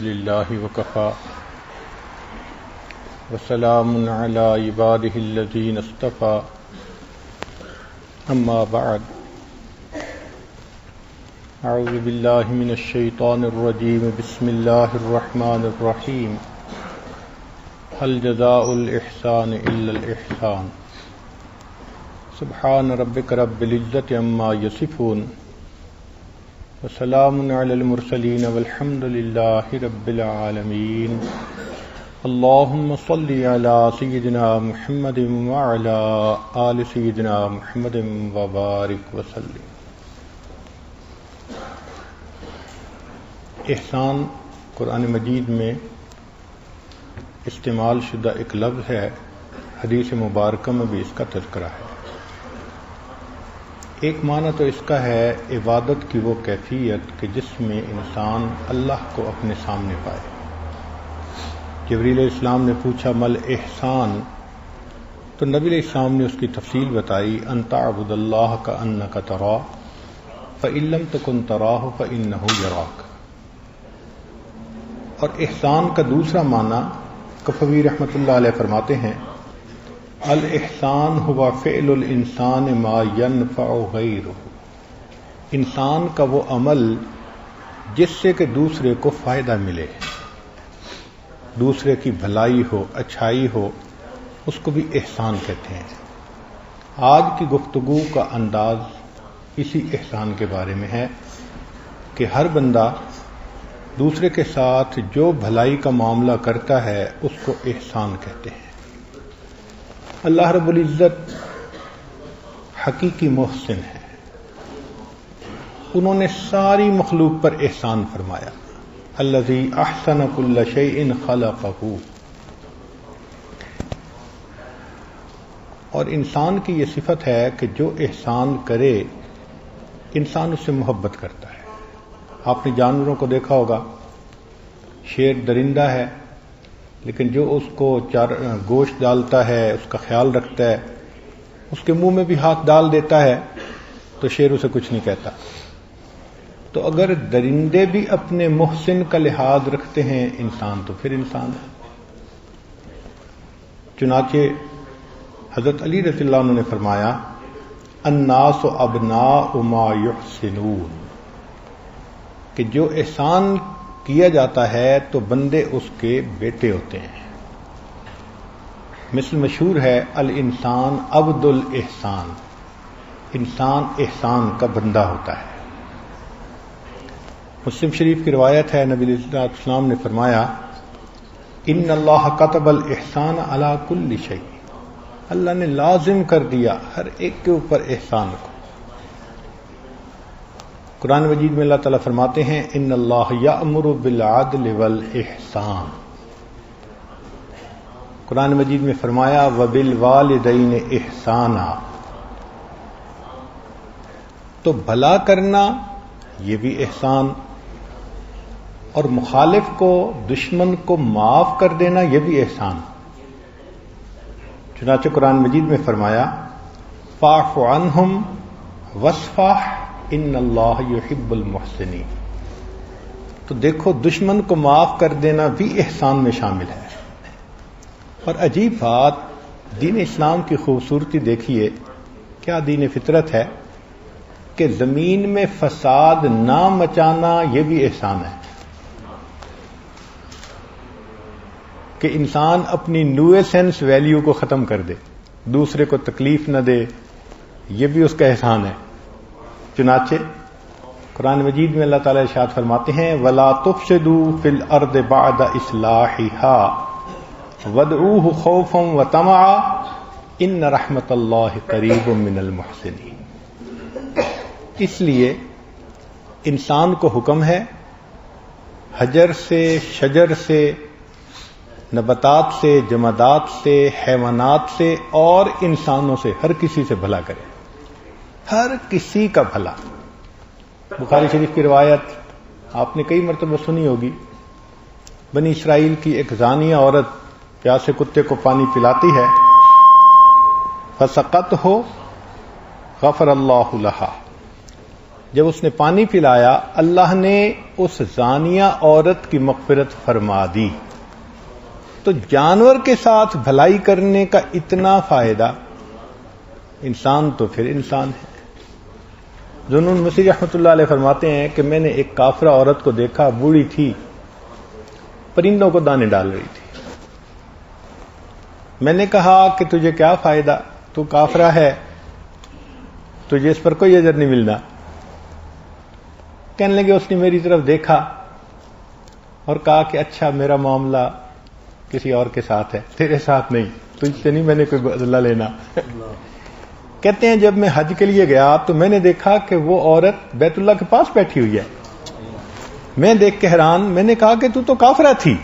لله وكفى وسلام على عباده الذين اصطفى أما بعد أعوذ بالله من الشيطان الرجيم بسم الله الرحمن الرحيم هل جزاء الإحسان إلا الإحسان سبحان ربك رب العزة عما يصفون وسلام على المرسلين والحمد لله رب العالمين اللهم صل على سيدنا محمد وعلى آل سيدنا محمد وبارك وسلم. احسان قرآن مجید میں استعمال شدہ ایک لفظ ہے، حدیث مبارکہ میں بھی اس کا تذکرہ ہے. ایک معنی تو اس کا ہے عبادت کی وہ کیفیت کہ جس میں انسان اللہ کو اپنے سامنے پائے. جبریل علیہ السلام نے پوچھا مل احسان، تو نبی علیہ السلام نے اس کی تفصیل بتائی، ان تعبد اللہ کأنک تراہ فإن لم تکن تراہ فإنہ یراک. اور احسان کا دوسرا معنی کفوی رحمۃ اللہ علیہ فرماتے ہیں الاحسان ہوا فعل الانسان ما ينفع غیرہ، انسان کا وہ عمل جس سے کہ دوسرے کو فائدہ ملے، دوسرے کی بھلائی ہو، اچھائی ہو، اس کو بھی احسان کہتے ہیں. آج کی گفتگو کا انداز اسی احسان کے بارے میں ہے کہ ہر بندہ دوسرے کے ساتھ جو بھلائی کا معاملہ کرتا ہے اس کو احسان کہتے ہیں. اللہ رب العزت حقیقی محسن ہے، انہوں نے ساری مخلوق پر احسان فرمایا. الذی احسن کل شیء خلقہ، اور انسان کی یہ صفت ہے کہ جو احسان کرے انسان اس سے محبت کرتا ہے. آپ نے جانوروں کو دیکھا ہوگا، شیر درندہ ہے لیکن جو اس کو گوشت ڈالتا ہے، اس کا خیال رکھتا ہے، اس کے منہ میں بھی ہاتھ ڈال دیتا ہے تو شیر اسے کچھ نہیں کہتا. تو اگر درندے بھی اپنے محسن کا لحاظ رکھتے ہیں انسان تو پھر انسان ہے. چنانچہ حضرت علی رضی اللہ عنہ نے فرمایا الناس ابناء ما یحسنون، کہ جو احسان کیا جاتا ہے تو بندے اس کے بیٹے ہوتے ہیں. مثل مشہور ہے الانسان عبد الاحسان، انسان احسان کا بندہ ہوتا ہے. مسلم شریف کی روایت ہے، نبی علیہ السلام نے فرمایا ان اللہ کتب الاحسان علی کل شیء، اللہ نے لازم کر دیا ہر ایک کے اوپر احسان کو. قرآن مجید میں اللہ تعالیٰ فرماتے ہیں ان اللہ یأمر بالعدل والاحسان. قرآن مجید میں فرمایا وبالوالدین احسانا. تو بھلا کرنا یہ بھی احسان، اور مخالف کو، دشمن کو معاف کر دینا یہ بھی احسان. چنانچہ قرآن مجید میں فرمایا فاعف عنہم واصفح ان اللہ یحب المحسنین. تو دیکھو دشمن کو معاف کر دینا بھی احسان میں شامل ہے. اور عجیب بات، دین اسلام کی خوبصورتی دیکھیے، کیا دین فطرت ہے کہ زمین میں فساد نہ مچانا یہ بھی احسان ہے. کہ انسان اپنی نیوسینس ویلیو کو ختم کر دے، دوسرے کو تکلیف نہ دے، یہ بھی اس کا احسان ہے. چنانچہ قرآن مجید میں اللہ تعالیٰ ارشاد فرماتے ہیں وَلَا تُفْسِدُوا فِي الْأَرْضِ بَعْدَ إِصْلَاحِهَا وَادْعُوهُ خَوْفًا وَطَمَعًا إِنَّ رَحْمَتَ اللَّهِ قَرِيبٌ مِّنَ الْمُحْسِنِينَ. اس لیے انسان کو حکم ہے حجر سے، شجر سے، نباتات سے، جمادات سے، حیوانات سے اور انسانوں سے، ہر کسی سے بھلا کرے، ہر کسی کا بھلا. بخاری شریف کی روایت آپ نے کئی مرتبہ سنی ہوگی، بنی اسرائیل کی ایک زانیہ عورت پیاسے کتے کو پانی پلاتی ہے، فسقط ہو غفر اللہ لہا، جب اس نے پانی پلایا اللہ نے اس زانیہ عورت کی مغفرت فرما دی. تو جانور کے ساتھ بھلائی کرنے کا اتنا فائدہ، انسان تو پھر انسان ہے. ذوالنون مسیح رحمۃ اللہ علیہ فرماتے ہیں کہ میں نے ایک کافرہ عورت کو دیکھا، بوڑھی تھی، پرندوں کو دانے ڈال رہی تھی. میں نے کہا کہ تجھے کیا فائدہ، تو کافرہ ہے، تجھے اس پر کوئی اجر نہیں ملنا. کہنے لگے اس نے میری طرف دیکھا اور کہا کہ اچھا میرا معاملہ کسی اور کے ساتھ ہے، تیرے ساتھ نہیں، تجھ سے نہیں میں نے کوئی بدلہ لینا. کہتے ہیں جب میں حج کے لیے گیا تو میں نے دیکھا کہ وہ عورت بیت اللہ کے پاس بیٹھی ہوئی ہے. میں دیکھ کے حیران، میں نے کہا کہ تو تو کافرہ تھی.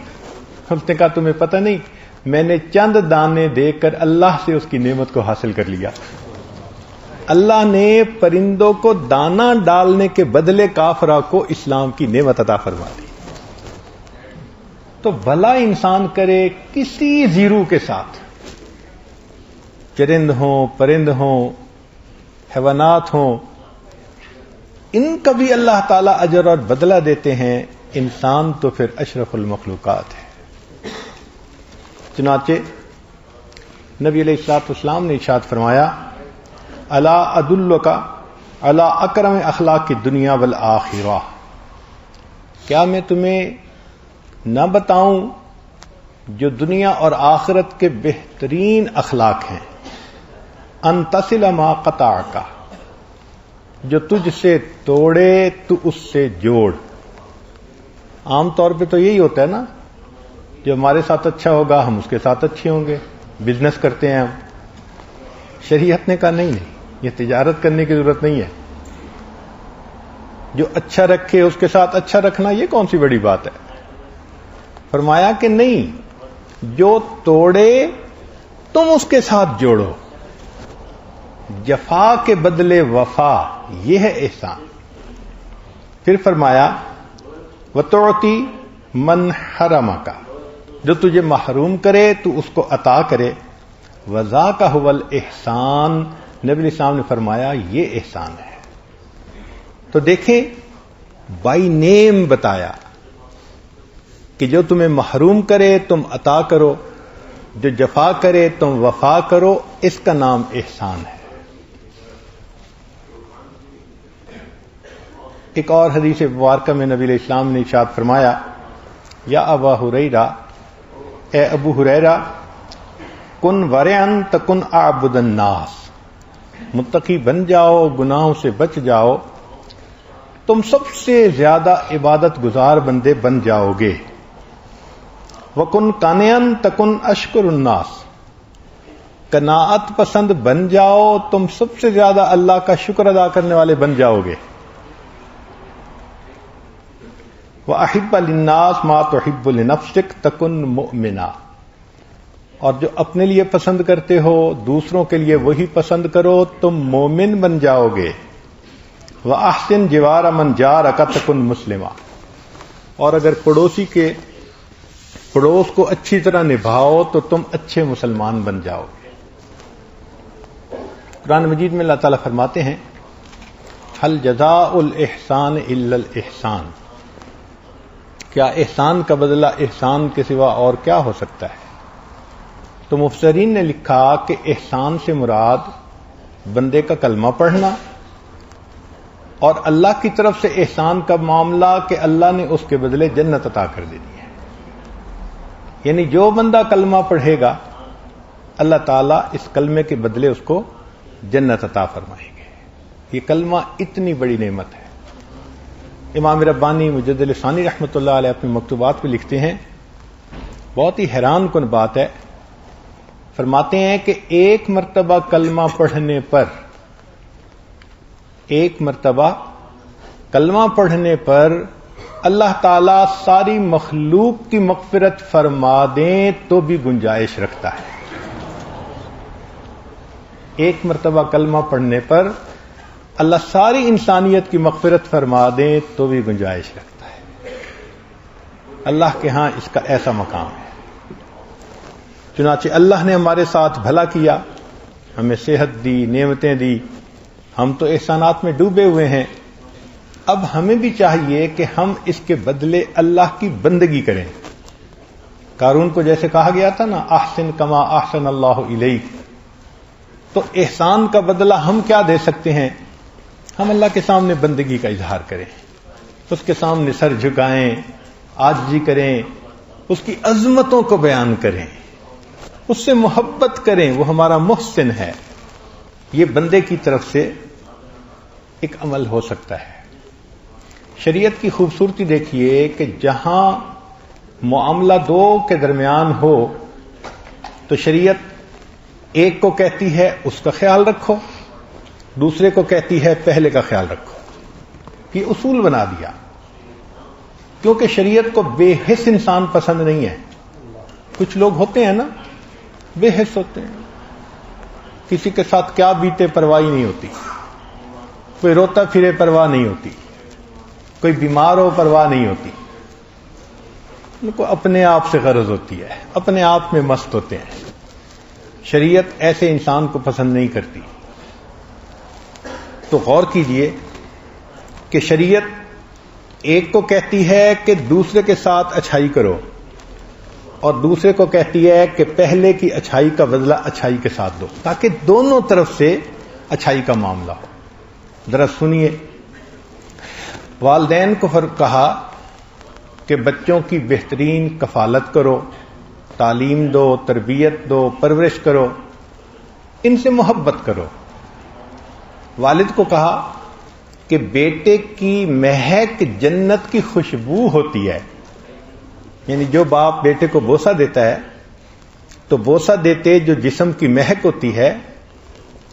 اس نے کہا تمہیں پتہ نہیں، میں نے چند دانے دے کر اللہ سے اس کی نعمت کو حاصل کر لیا. اللہ نے پرندوں کو دانا ڈالنے کے بدلے کافرہ کو اسلام کی نعمت عطا فرما دی. تو بھلا انسان کرے کسی زیرو کے ساتھ، چرند ہوں، پرند ہوں، حیوانات ہوں، ان کا بھی اللہ تعالی اجر اور بدلہ دیتے ہیں. انسان تو پھر اشرف المخلوقات ہے. چنانچہ نبی علیہ الصلوۃ والسلام نے ارشاد فرمایا، الا ادلک علی اکرم اخلاق الدنیا والآخرہ، کیا میں تمہیں نہ بتاؤں جو دنیا اور آخرت کے بہترین اخلاق ہیں. ان تصل ما قطعک، جو تجھ سے توڑے تو اس سے جوڑ. عام طور پہ تو یہی ہوتا ہے نا، جو ہمارے ساتھ اچھا ہوگا ہم اس کے ساتھ اچھے ہوں گے، بزنس کرتے ہیں ہم. شریعت نے کہا نہیں، یہ تجارت کرنے کی ضرورت نہیں ہے. جو اچھا رکھے اس کے ساتھ اچھا رکھنا یہ کون سی بڑی بات ہے. فرمایا کہ نہیں، جو توڑے تم اس کے ساتھ جوڑو. جفا کے بدلے وفا، یہ ہے احسان. پھر فرمایا وتعطی من حرمک، جو تجھے محروم کرے تو اس کو عطا کرے. وذاک هو الاحسان، نبی علیہ السلام نے فرمایا یہ احسان ہے. تو دیکھیں بائی نیم بتایا کہ جو تمہیں محروم کرے تم عطا کرو، جو جفا کرے تم وفا کرو، اس کا نام احسان ہے. ایک اور حدیث مبارکہ میں نبی علیہ السلام نے ارشاد فرمایا، یا ابا ہریرہ، اے ابو ہریرہ، کن ورعن تکن اعبد الناس، متقی بن جاؤ، گناہوں سے بچ جاؤ، تم سب سے زیادہ عبادت گزار بندے بن جاؤ گے. وکن قانعن تکن اشکر الناس، قناعت پسند بن جاؤ، تم سب سے زیادہ اللہ کا شکر ادا کرنے والے بن جاؤ گے. وَأَحِبَّ لِلنَّاسِ مَا تُحِبُّ لِنَفْسِكَ تَكُن مُؤْمِنًا، اور جو اپنے لیے پسند کرتے ہو دوسروں کے لیے وہی پسند کرو، تم مومن بن جاؤ گے. وَأَحْسِنْ جِوَارَ مَنْ جَارَكَ تَكُن مُسْلِمًا، اور اگر پڑوسی کے پڑوس کو اچھی طرح نبھاؤ تو تم اچھے مسلمان بن جاؤ گے. قرآن مجید میں اللہ تعالیٰ فرماتے ہیں، هل جزاء الاحسان الا الاحسان، کیا احسان کا بدلہ احسان کے سوا اور کیا ہو سکتا ہے. تو مفسرین نے لکھا کہ احسان سے مراد بندے کا کلمہ پڑھنا، اور اللہ کی طرف سے احسان کا معاملہ کہ اللہ نے اس کے بدلے جنت عطا کر دینی ہے. یعنی جو بندہ کلمہ پڑھے گا اللہ تعالیٰ اس کلمے کے بدلے اس کو جنت عطا فرمائیں گے. یہ کلمہ اتنی بڑی نعمت ہے. امام ربانی مجدد ثانی رحمۃ اللہ علیہ اپنے مکتوبات پہ لکھتے ہیں، بہت ہی حیران کن بات ہے. فرماتے ہیں کہ ایک مرتبہ کلمہ پڑھنے پر اللہ تعالیٰ ساری مخلوق کی مغفرت فرما دیں تو بھی گنجائش رکھتا ہے. ایک مرتبہ کلمہ پڑھنے پر اللہ ساری انسانیت کی مغفرت فرما دیں تو بھی گنجائش رکھتا ہے. اللہ کے ہاں اس کا ایسا مقام ہے. چنانچہ اللہ نے ہمارے ساتھ بھلا کیا، ہمیں صحت دی، نعمتیں دی، ہم تو احسانات میں ڈوبے ہوئے ہیں. اب ہمیں بھی چاہیے کہ ہم اس کے بدلے اللہ کی بندگی کریں. قارون کو جیسے کہا گیا تھا نا احسن کما احسن اللہ الیک، تو احسان کا بدلہ ہم کیا دے سکتے ہیں؟ ہم اللہ کے سامنے بندگی کا اظہار کریں، اس کے سامنے سر جھکائیں، عاجزی کریں، اس کی عظمتوں کو بیان کریں، اس سے محبت کریں، وہ ہمارا محسن ہے. یہ بندے کی طرف سے ایک عمل ہو سکتا ہے. شریعت کی خوبصورتی دیکھیے کہ جہاں معاملہ دو کے درمیان ہو تو شریعت ایک کو کہتی ہے اس کا خیال رکھو، دوسرے کو کہتی ہے پہلے کا خیال رکھو. یہ اصول بنا دیا، کیونکہ شریعت کو بے حس انسان پسند نہیں ہے. کچھ لوگ ہوتے ہیں نا بے حس ہوتے ہیں، کسی کے ساتھ کیا بیتے پرواہ نہیں ہوتی، کوئی روتا پھرے پرواہ نہیں ہوتی، کوئی بیمار ہو پرواہ نہیں ہوتی، ان کو اپنے آپ سے غرض ہوتی ہے، اپنے آپ میں مست ہوتے ہیں. شریعت ایسے انسان کو پسند نہیں کرتی. تو غور کیجئے کہ شریعت ایک کو کہتی ہے کہ دوسرے کے ساتھ اچھائی کرو، اور دوسرے کو کہتی ہے کہ پہلے کی اچھائی کا بدلہ اچھائی کے ساتھ دو، تاکہ دونوں طرف سے اچھائی کا معاملہ ہو. ذرا سنیے، والدین کو کہا کہ بچوں کی بہترین کفالت کرو، تعلیم دو، تربیت دو، پرورش کرو، ان سے محبت کرو. والد کو کہا کہ بیٹے کی مہک جنت کی خوشبو ہوتی ہے. یعنی جو باپ بیٹے کو بوسہ دیتا ہے تو بوسہ دیتے جو جسم کی مہک ہوتی ہے،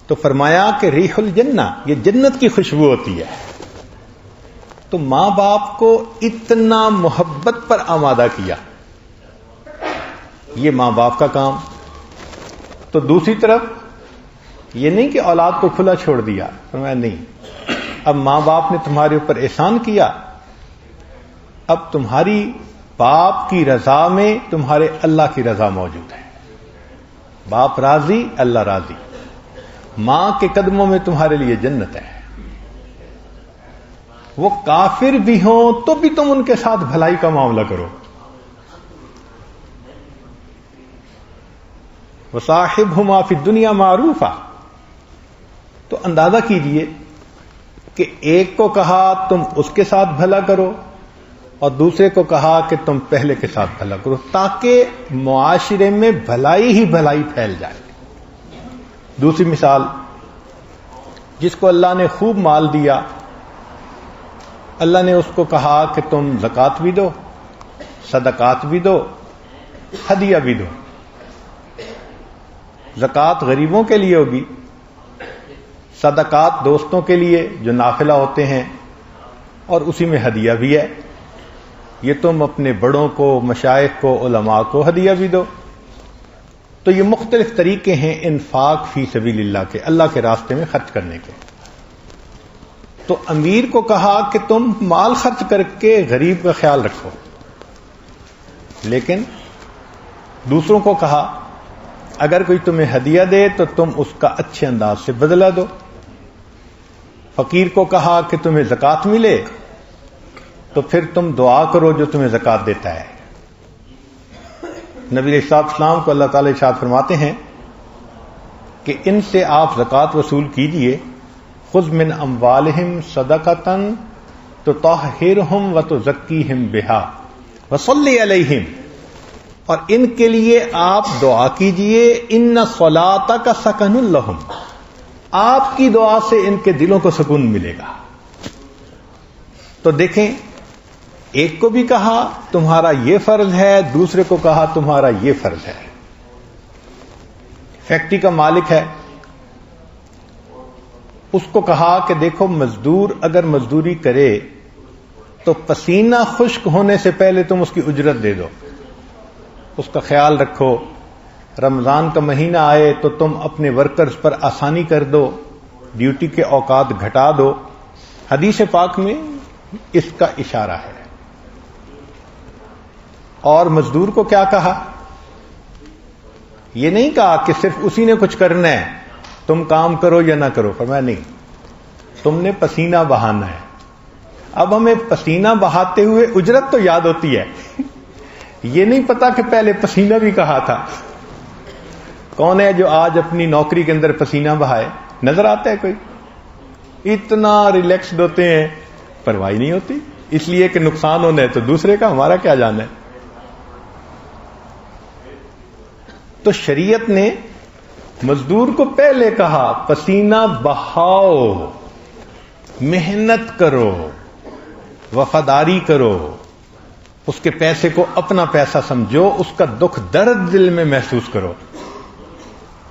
تو فرمایا کہ ریح الجنہ، یہ جنت کی خوشبو ہوتی ہے. تو ماں باپ کو اتنا محبت پر آمادہ کیا، یہ ماں باپ کا کام. تو دوسری طرف یہ نہیں کہ اولاد کو کھلا چھوڑ دیا، فرمایا نہیں، اب ماں باپ نے تمہارے اوپر احسان کیا، اب تمہاری باپ کی رضا میں تمہارے اللہ کی رضا موجود ہے. باپ راضی، اللہ راضی. ماں کے قدموں میں تمہارے لیے جنت ہے. وہ کافر بھی ہوں تو بھی تم ان کے ساتھ بھلائی کا معاملہ کرو. وصاحبہما فی الدنیا معروفا. تو اندازہ کیجئے کہ ایک کو کہا تم اس کے ساتھ بھلا کرو، اور دوسرے کو کہا کہ تم پہلے کے ساتھ بھلا کرو، تاکہ معاشرے میں بھلائی ہی بھلائی پھیل جائے. دوسری مثال، جس کو اللہ نے خوب مال دیا، اللہ نے اس کو کہا کہ تم زکوٰۃ بھی دو، صدقات بھی دو، ہدیہ بھی دو. زکوٰۃ غریبوں کے لیے ہوگی، صدقات دوستوں کے لیے جو نافلہ ہوتے ہیں، اور اسی میں ہدیہ بھی ہے. یہ تم اپنے بڑوں کو، مشائخ کو، علماء کو ہدیہ بھی دو. تو یہ مختلف طریقے ہیں انفاق فی سبیل اللہ کے، اللہ کے راستے میں خرچ کرنے کے. تو امیر کو کہا کہ تم مال خرچ کر کے غریب کا خیال رکھو، لیکن دوسروں کو کہا اگر کوئی تمہیں ہدیہ دے تو تم اس کا اچھے انداز سے بدلہ دو. فقیر کو کہا کہ تمہیں زکوٰۃ ملے تو پھر تم دعا کرو جو تمہیں زکوٰۃ دیتا ہے. نبی علیہ السلام کو اللہ تعالی ارشاد فرماتے ہیں کہ ان سے آپ زکوٰۃ وصول کیجئے. خذ من اموالہم صدقۃ تطہرہم وتزکیہم بہا وصلی علیہم. اور ان کے لیے آپ دعا کیجئے، ان صلاتک سکن لہم. آپ کی دعا سے ان کے دلوں کو سکون ملے گا. تو دیکھیں، ایک کو بھی کہا تمہارا یہ فرض ہے، دوسرے کو کہا تمہارا یہ فرض ہے. فیکٹری کا مالک ہے، اس کو کہا کہ دیکھو مزدور اگر مزدوری کرے تو پسینہ خشک ہونے سے پہلے تم اس کی اجرت دے دو، اس کا خیال رکھو. رمضان کا مہینہ آئے تو تم اپنے ورکرز پر آسانی کر دو، ڈیوٹی کے اوقات گھٹا دو. حدیث پاک میں اس کا اشارہ ہے. اور مزدور کو کیا کہا؟ یہ نہیں کہا کہ صرف اسی نے کچھ کرنا ہے، تم کام کرو یا نہ کرو. فرمایا نہیں، تم نے پسینہ بہانا ہے، اب ہمیں پسینہ بہاتے ہوئے اجرت تو یاد ہوتی ہے، یہ نہیں پتا کہ پہلے پسینہ بھی کہا تھا۔ کون ہے جو آج اپنی نوکری کے اندر پسینہ بہائے؟ نظر آتا ہے کوئی؟ اتنا ریلیکسڈ ہوتے ہیں، پرواہ نہیں ہوتی، اس لیے کہ نقصان ہونا ہے تو دوسرے کا، ہمارا کیا جانا ہے۔ تو شریعت نے مزدور کو پہلے کہا پسینہ بہاؤ، محنت کرو، وفاداری کرو، اس کے پیسے کو اپنا پیسہ سمجھو، اس کا دکھ درد دل میں محسوس کرو۔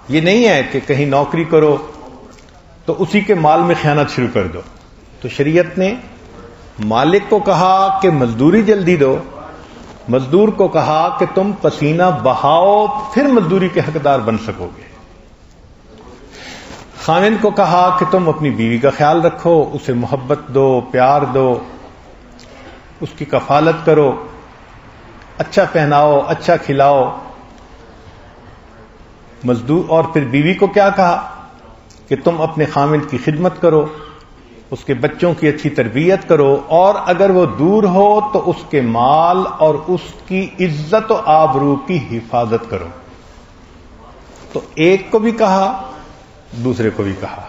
یہ نہیں ہے کہ کہیں نوکری کرو تو اسی کے مال میں خیانت شروع کر دو۔ تو شریعت نے مالک کو کہا کہ مزدوری جلدی دو، مزدور کو کہا کہ تم پسینہ بہاؤ، پھر مزدوری کے حقدار بن سکو گے۔ خاوند کو کہا کہ تم اپنی بیوی کا خیال رکھو، اسے محبت دو، پیار دو، اس کی کفالت کرو، اچھا پہناؤ، اچھا کھلاؤ۔ مزدور اور پھر بیوی کو کیا کہا کہ تم اپنے خاوند کی خدمت کرو، اس کے بچوں کی اچھی تربیت کرو، اور اگر وہ دور ہو تو اس کے مال اور اس کی عزت و آبرو کی حفاظت کرو۔ تو ایک کو بھی کہا، دوسرے کو بھی کہا۔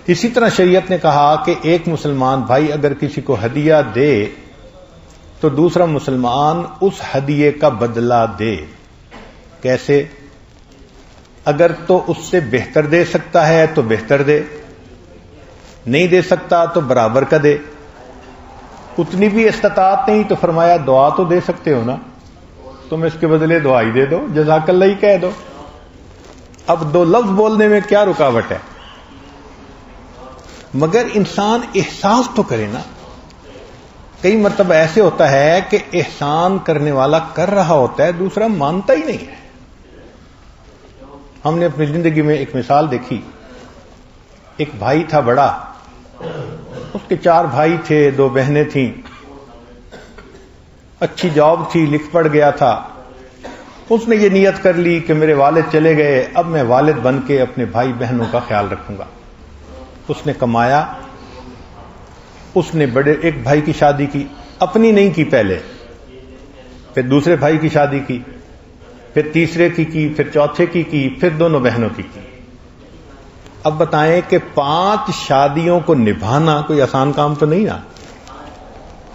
اسی طرح شریعت نے کہا کہ ایک مسلمان بھائی اگر کسی کو ہدیہ دے تو دوسرا مسلمان اس ہدیے کا بدلہ دے۔ کیسے؟ اگر تو اس سے بہتر دے سکتا ہے تو بہتر دے، نہیں دے سکتا تو برابر کا دے۔ اتنی بھی استطاعت نہیں تو فرمایا دعا تو دے سکتے ہو نا، تم اس کے بدلے دعا ہی دے دو، جزاک اللہ ہی کہہ دو۔ اب دو لفظ بولنے میں کیا رکاوٹ ہے؟ مگر انسان احساس تو کرے نا۔ کئی مرتبہ ایسے ہوتا ہے کہ احسان کرنے والا کر رہا ہوتا ہے، دوسرا مانتا ہی نہیں ہے۔ ہم نے اپنی زندگی میں ایک مثال دیکھی، ایک بھائی تھا بڑا، اس کے 4 بھائی تھے، 2 بہنیں تھیں، اچھی جاب تھی، لکھ پڑھ گیا تھا۔ اس نے یہ نیت کر لی کہ میرے والد چلے گئے، اب میں والد بن کے اپنے بھائی بہنوں کا خیال رکھوں گا۔ اس نے کمایا، اس نے بڑے ایک بھائی کی شادی کی، اپنی نہیں کی پہلے، پھر دوسرے بھائی کی شادی کی، پھر تیسرے کی پھر چوتھے کی، پھر دونوں بہنوں کی۔ اب بتائیں کہ 5 شادیوں کو نبھانا کوئی آسان کام تو نہیں نا،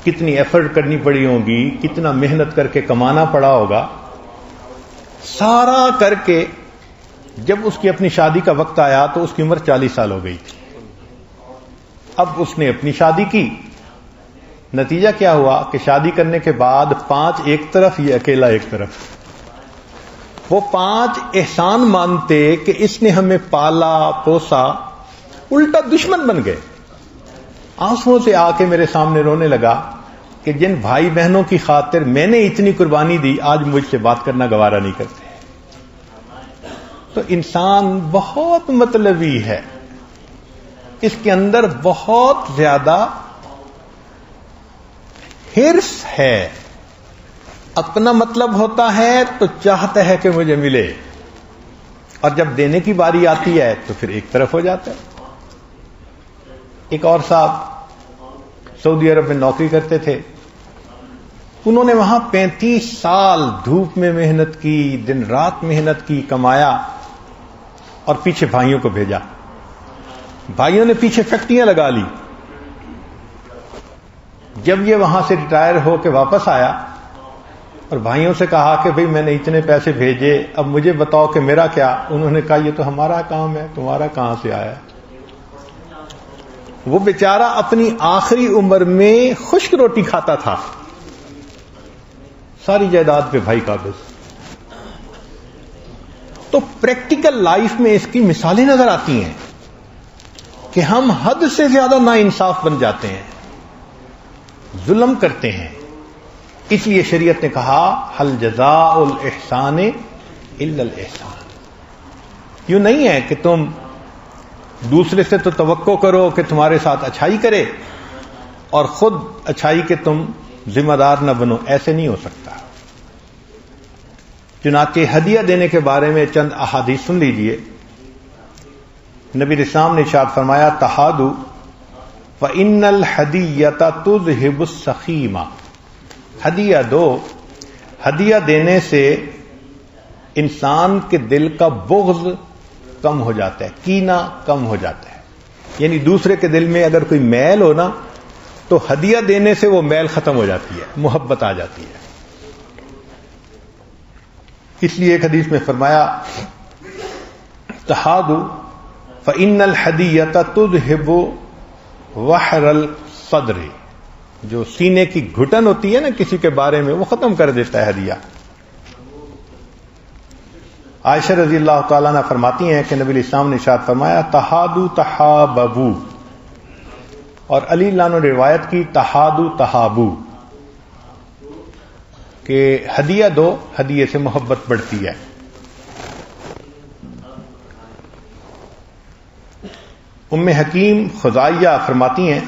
کتنی ایفرٹ کرنی پڑی ہوگی، کتنا محنت کر کے کمانا پڑا ہوگا۔ سارا کر کے جب اس کی اپنی شادی کا وقت آیا تو اس کی عمر 40 سال ہو گئی تھی۔ اب اس نے اپنی شادی کی، نتیجہ کیا ہوا کہ شادی کرنے کے بعد 5 ایک طرف، یہ اکیلا ایک طرف۔ وہ 5 احسان مانتے کہ اس نے ہمیں پالا پوسا، الٹا دشمن بن گئے۔ آنسوؤں سے آ کے میرے سامنے رونے لگا کہ جن بھائی بہنوں کی خاطر میں نے اتنی قربانی دی، آج مجھ سے بات کرنا گوارا نہیں کرتے۔ تو انسان بہت مطلبی ہے، اس کے اندر بہت زیادہ حرص ہے، اپنا مطلب ہوتا ہے تو چاہتا ہے کہ مجھے ملے، اور جب دینے کی باری آتی ہے تو پھر ایک طرف ہو جاتا ہے۔ ایک اور صاحب سعودی عرب میں نوکری کرتے تھے، انہوں نے وہاں 35 سال دھوپ میں محنت کی، دن رات محنت کی، کمایا، اور پیچھے بھائیوں کو بھیجا۔ بھائیوں نے پیچھے فیکٹریاں لگا لی۔ جب یہ وہاں سے ریٹائر ہو کے واپس آیا اور بھائیوں سے کہا کہ بھئی میں نے اتنے پیسے بھیجے، اب مجھے بتاؤ کہ میرا کیا؟ انہوں نے کہا یہ تو ہمارا کام ہے، تمہارا کہاں سے آیا؟ وہ بیچارہ اپنی آخری عمر میں خشک روٹی کھاتا تھا، ساری جائیداد پہ بھائی قابض۔ تو پریکٹیکل لائف میں اس کی مثالیں نظر آتی ہیں کہ ہم حد سے زیادہ ناانصاف بن جاتے ہیں، ظلم کرتے ہیں۔ اس لیے شریعت نے کہا حل جزاء الاحسان الا الاحسان۔ یوں نہیں ہے کہ تم دوسرے سے تو توقع کرو کہ تمہارے ساتھ اچھائی کرے اور خود اچھائی کے تم ذمہ دار نہ بنو، ایسے نہیں ہو سکتا۔ چنانچہ ہدیہ دینے کے بارے میں چند احادیث سن لیجئے۔ نبی اسلام نے ارشاد فرمایا تحادو فَإِنَّ الْحَدِيَّةَ تُذْهِبُ السَّخِيمَ، ہدیہ دو، ہدیہ دینے سے انسان کے دل کا بغض کم ہو جاتا ہے، کینہ کم ہو جاتا ہے. یعنی دوسرے کے دل میں اگر کوئی میل ہو نا تو ہدیہ دینے سے وہ میل ختم ہو جاتی ہے، محبت آ جاتی ہے. اس لیے ایک حدیث میں فرمایا تحادوا فإن الحدیۃ تذہب وحر الصدر، جو سینے کی گھٹن ہوتی ہے نا کسی کے بارے میں، وہ ختم کر دیتا ہے ہدیہ. عائشہ رضی اللہ تعالیٰ نے فرماتی ہیں کہ نبی علیہ السلام نے ارشاد فرمایا تحادوا تحاببوا، اور علی اللہ نے روایت کی تحادوا تحابوا، کہ ہدیہ دو، ہدیے سے محبت بڑھتی ہے. ام حکیم خزائیہ فرماتی ہیں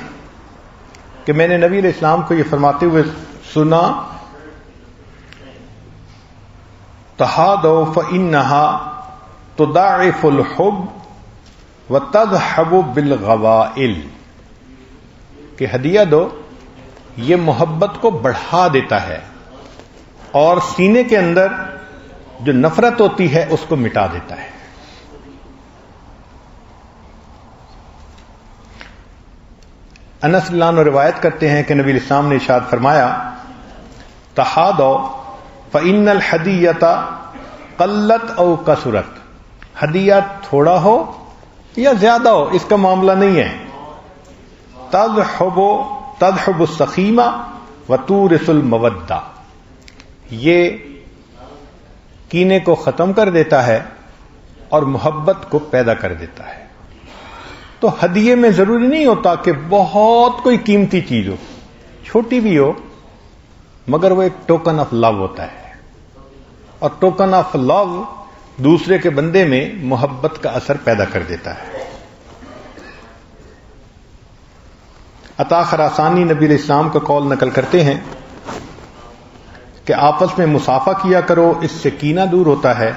کہ میں نے نبی علیہ السلام کو یہ فرماتے ہوئے سنا تحادوا فإنها تضاعف الحب وتذهب بالغوائل، کہ ہدیہ دو یہ محبت کو بڑھا دیتا ہے اور سینے کے اندر جو نفرت ہوتی ہے اس کو مٹا دیتا ہے. انس اللہ عنہ روایت کرتے ہیں کہ نبی علیہ السلام نے ارشاد فرمایا تحادوا فإن الحدیۃ قلت او کثرت، ہدیہ تھوڑا ہو یا زیادہ ہو اس کا معاملہ نہیں ہے. تذہب السخیمہ وتورث المودہ، یہ کینے کو ختم کر دیتا ہے اور محبت کو پیدا کر دیتا ہے. تو ہدیے میں ضروری نہیں ہوتا کہ بہت کوئی قیمتی چیز ہو، چھوٹی بھی ہو مگر وہ ایک ٹوکن آف لو ہوتا ہے، اور ٹوکن آف لو دوسرے کے بندے میں محبت کا اثر پیدا کر دیتا ہے. عطا خراسانی نبی علیہ السلام کا قول نقل کرتے ہیں کہ آپس میں مصافحہ کیا کرو، اس سے کینہ دور ہوتا ہے،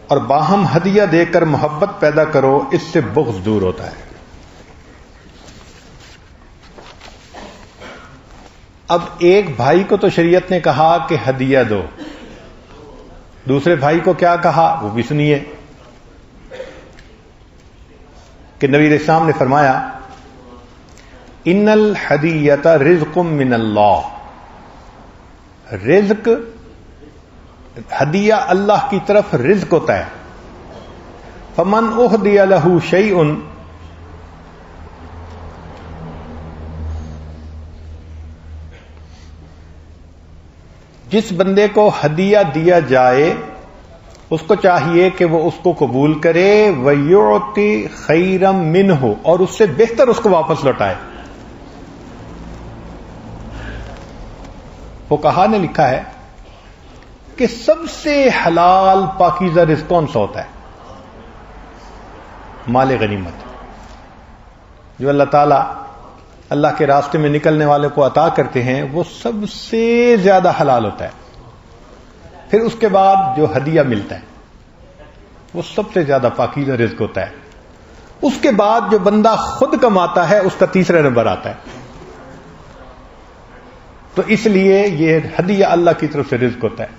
اور باہم ہدیہ دے کر محبت پیدا کرو، اس سے بغض دور ہوتا ہے. اب ایک بھائی کو تو شریعت نے کہا کہ ہدیہ دو، دوسرے بھائی کو کیا کہا وہ بھی سنیے کہ نبی علیہ السلام نے فرمایا ان الحدیۃ رزق من اللہ، رزق ہدیہ اللہ کی طرف رزق ہوتا ہے. فمن اہدی لہ شیء، جس بندے کو ہدیہ دیا جائے اس کو چاہیے کہ وہ اس کو قبول کرے، وَيُعْطِ خَيْرًا مِّنْهُ، اور اس سے بہتر اس کو واپس لوٹائے. فقہا نے لکھا ہے کہ سب سے حلال پاکیزہ رزق کون سا ہوتا ہے؟ مال غنیمت، جو اللہ تعالیٰ اللہ کے راستے میں نکلنے والے کو عطا کرتے ہیں، وہ سب سے زیادہ حلال ہوتا ہے. پھر اس کے بعد جو ہدیہ ملتا ہے وہ سب سے زیادہ پاکیزہ رزق ہوتا ہے. اس کے بعد جو بندہ خود کماتا ہے اس کا تیسرا نمبر آتا ہے. تو اس لیے یہ ہدیہ اللہ کی طرف سے رزق ہوتا ہے.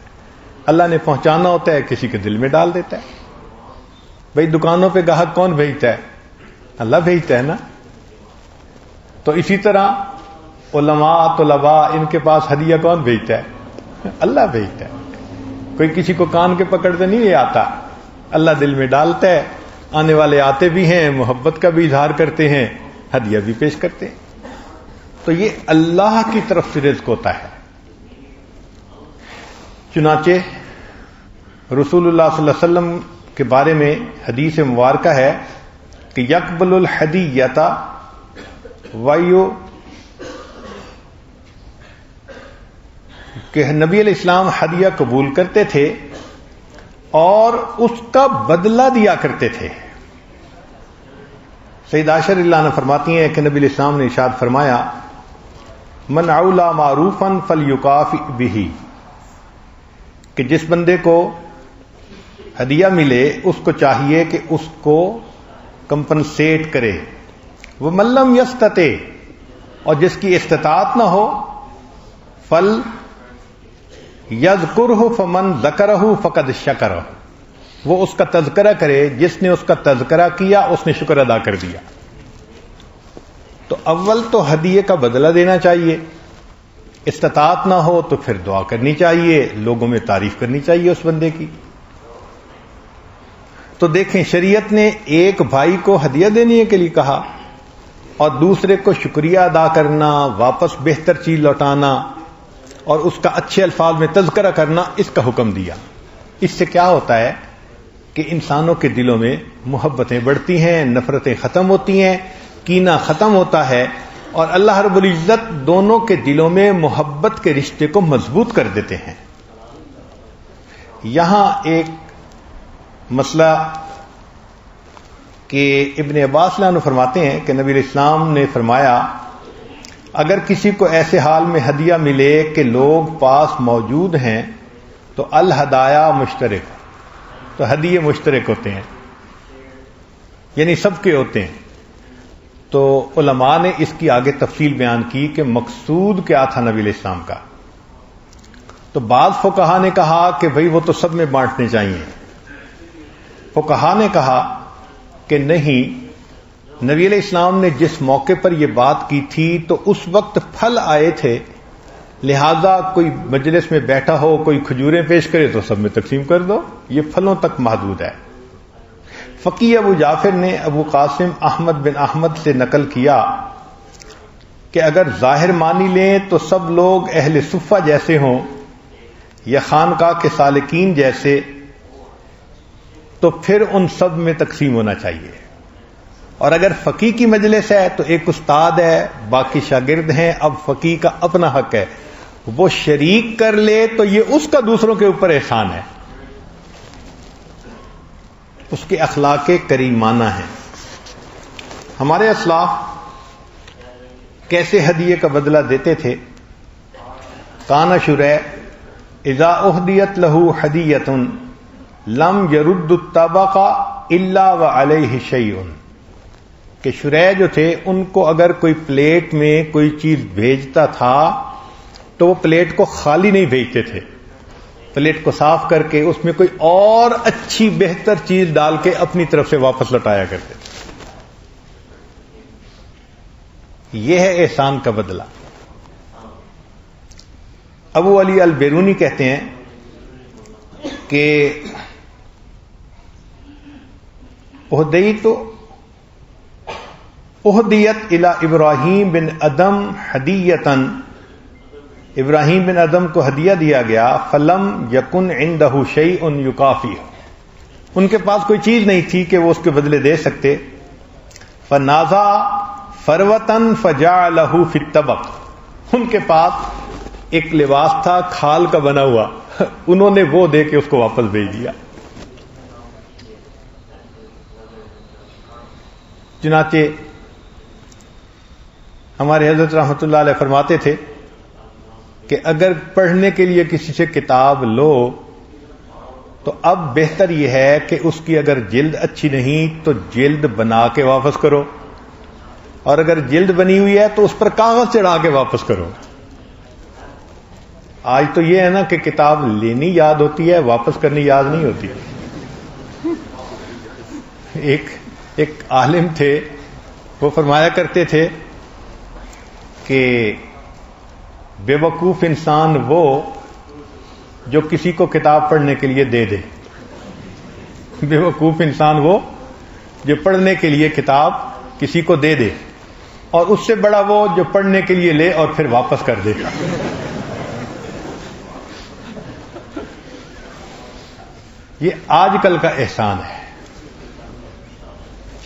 اللہ نے پہنچانا ہوتا ہے، کسی کے دل میں ڈال دیتا ہے. بھئی دکانوں پہ گاہک کون بھیجتا ہے؟ اللہ بھیجتا ہے نا. تو اسی طرح علماء طلباء ان کے پاس ہدیہ کون بھیجتا ہے؟ اللہ بھیجتا ہے. کوئی کسی کو کان کے پکڑتے نہیں لے آتا، اللہ دل میں ڈالتا ہے. آنے والے آتے بھی ہیں، محبت کا بھی اظہار کرتے ہیں، ہدیہ بھی پیش کرتے ہیں. تو یہ اللہ کی طرف سے رزق ہوتا ہے. چنانچہ رسول اللہ صلی اللہ علیہ وسلم کے بارے میں حدیث مبارکہ ہے کہ یقبل الحدیۃ وایو، کہ نبی علیہ السلام ہدیہ قبول کرتے تھے اور اس کا بدلہ دیا کرتے تھے. سید عائشہ رضی اللہ عنہا فرماتی ہیں کہ نبی علیہ السلام نے ارشاد فرمایا من اولا معروفا فلیکافئ بہ، کہ جس بندے کو ہدیہ ملے اس کو چاہیے کہ اس کو کمپنسیٹ کرے، وَمَن لَّمْ يَسْتَطِعْ، اور جس کی استطاعت نہ ہو، فَل يَذْكُرْهُ فَمَن ذَكَرَهُ فَقَدْ شَكَرَهُ، وہ اس کا تذکرہ کرے، جس نے اس کا تذکرہ کیا اس نے شکر ادا کر دیا۔ تو اول تو ہدیے کا بدلہ دینا چاہیے، استطاعت نہ ہو تو پھر دعا کرنی چاہیے، لوگوں میں تعریف کرنی چاہیے اس بندے کی۔ تو دیکھیں، شریعت نے ایک بھائی کو ہدیہ دینے کے لیے کہا اور دوسرے کو شکریہ ادا کرنا، واپس بہتر چیز لوٹانا اور اس کا اچھے الفاظ میں تذکرہ کرنا، اس کا حکم دیا۔ اس سے کیا ہوتا ہے کہ انسانوں کے دلوں میں محبتیں بڑھتی ہیں، نفرتیں ختم ہوتی ہیں، کینہ ختم ہوتا ہے، اور اللہ رب العزت دونوں کے دلوں میں محبت کے رشتے کو مضبوط کر دیتے ہیں۔ یہاں ایک مسئلہ کہ ابن عباس رضی اللہ عنہ فرماتے ہیں کہ نبی اسلام نے فرمایا، اگر کسی کو ایسے حال میں ہدیہ ملے کہ لوگ پاس موجود ہیں تو الہدایا مشترک، تو ہدیے مشترک ہوتے ہیں، یعنی سب کے ہوتے ہیں۔ تو علماء نے اس کی آگے تفصیل بیان کی کہ مقصود کیا تھا نبی علیہ السلام کا۔ تو بعض فقہا نے کہا کہ بھئی وہ تو سب میں بانٹنے چاہیے، فقہا نے کہا کہ نہیں، نبی علیہ السلام نے جس موقع پر یہ بات کی تھی تو اس وقت پھل آئے تھے، لہذا کوئی مجلس میں بیٹھا ہو، کوئی کھجوریں پیش کرے تو سب میں تقسیم کر دو، یہ پھلوں تک محدود ہے۔ فقیہ ابو جعفر نے ابو قاسم احمد بن احمد سے نقل کیا کہ اگر ظاہر مانی لیں تو سب لوگ اہل صفہ جیسے ہوں یا خانقاہ کے سالکین جیسے، تو پھر ان سب میں تقسیم ہونا چاہیے۔ اور اگر فقیہ کی مجلس ہے تو ایک استاد ہے، باقی شاگرد ہیں، اب فقیہ کا اپنا حق ہے، وہ شریک کر لے تو یہ اس کا دوسروں کے اوپر احسان ہے، اس کے اخلاق کریمانہ ہیں۔ ہمارے اسلاف کیسے ہدیے کا بدلہ دیتے تھے؟ کان شریح اذا اہدیت لہ ہدیۃ لم یرد الطبق الا وعلیہ شیء، کہ شریح جو تھے ان کو اگر کوئی پلیٹ میں کوئی چیز بھیجتا تھا تو وہ پلیٹ کو خالی نہیں بھیجتے تھے، پلیٹ کو صاف کر کے اس میں کوئی اور اچھی بہتر چیز ڈال کے اپنی طرف سے واپس لوٹایا کرتے تھے۔ یہ ہے احسان کا بدلہ۔ ابو علی البیرونی کہتے ہیں کہ اہدیت الی ابراہیم بن ادم ہدیۃً، ابراہیم بن ادم کو ہدیہ دیا گیا، فلم یکن عندہ شیء یکافی، ان کے پاس کوئی چیز نہیں تھی کہ وہ اس کے بدلے دے سکتے، فنازع فروۃً فجعلہ فی الطبق، ان کے پاس ایک لباس تھا کھال کا بنا ہوا، انہوں نے وہ دے کے اس کو واپس بھیج دیا۔ چنانچہ ہمارے حضرت رحمۃ اللہ علیہ فرماتے تھے کہ اگر پڑھنے کے لیے کسی سے کتاب لو تو اب بہتر یہ ہے کہ اس کی اگر جلد اچھی نہیں تو جلد بنا کے واپس کرو، اور اگر جلد بنی ہوئی ہے تو اس پر کاغذ چڑھا کے واپس کرو۔ آج تو یہ ہے نا کہ کتاب لینی یاد ہوتی ہے، واپس کرنی یاد نہیں ہوتی۔ ایک عالم تھے، وہ فرمایا کرتے تھے کہ بے وقوف انسان وہ جو کسی کو کتاب پڑھنے کے لیے دے دے، بے وقوف انسان وہ جو پڑھنے کے لیے کتاب کسی کو دے دے، اور اس سے بڑا وہ جو پڑھنے کے لیے لے اور پھر واپس کر دے۔ یہ آج کل کا احسان ہے۔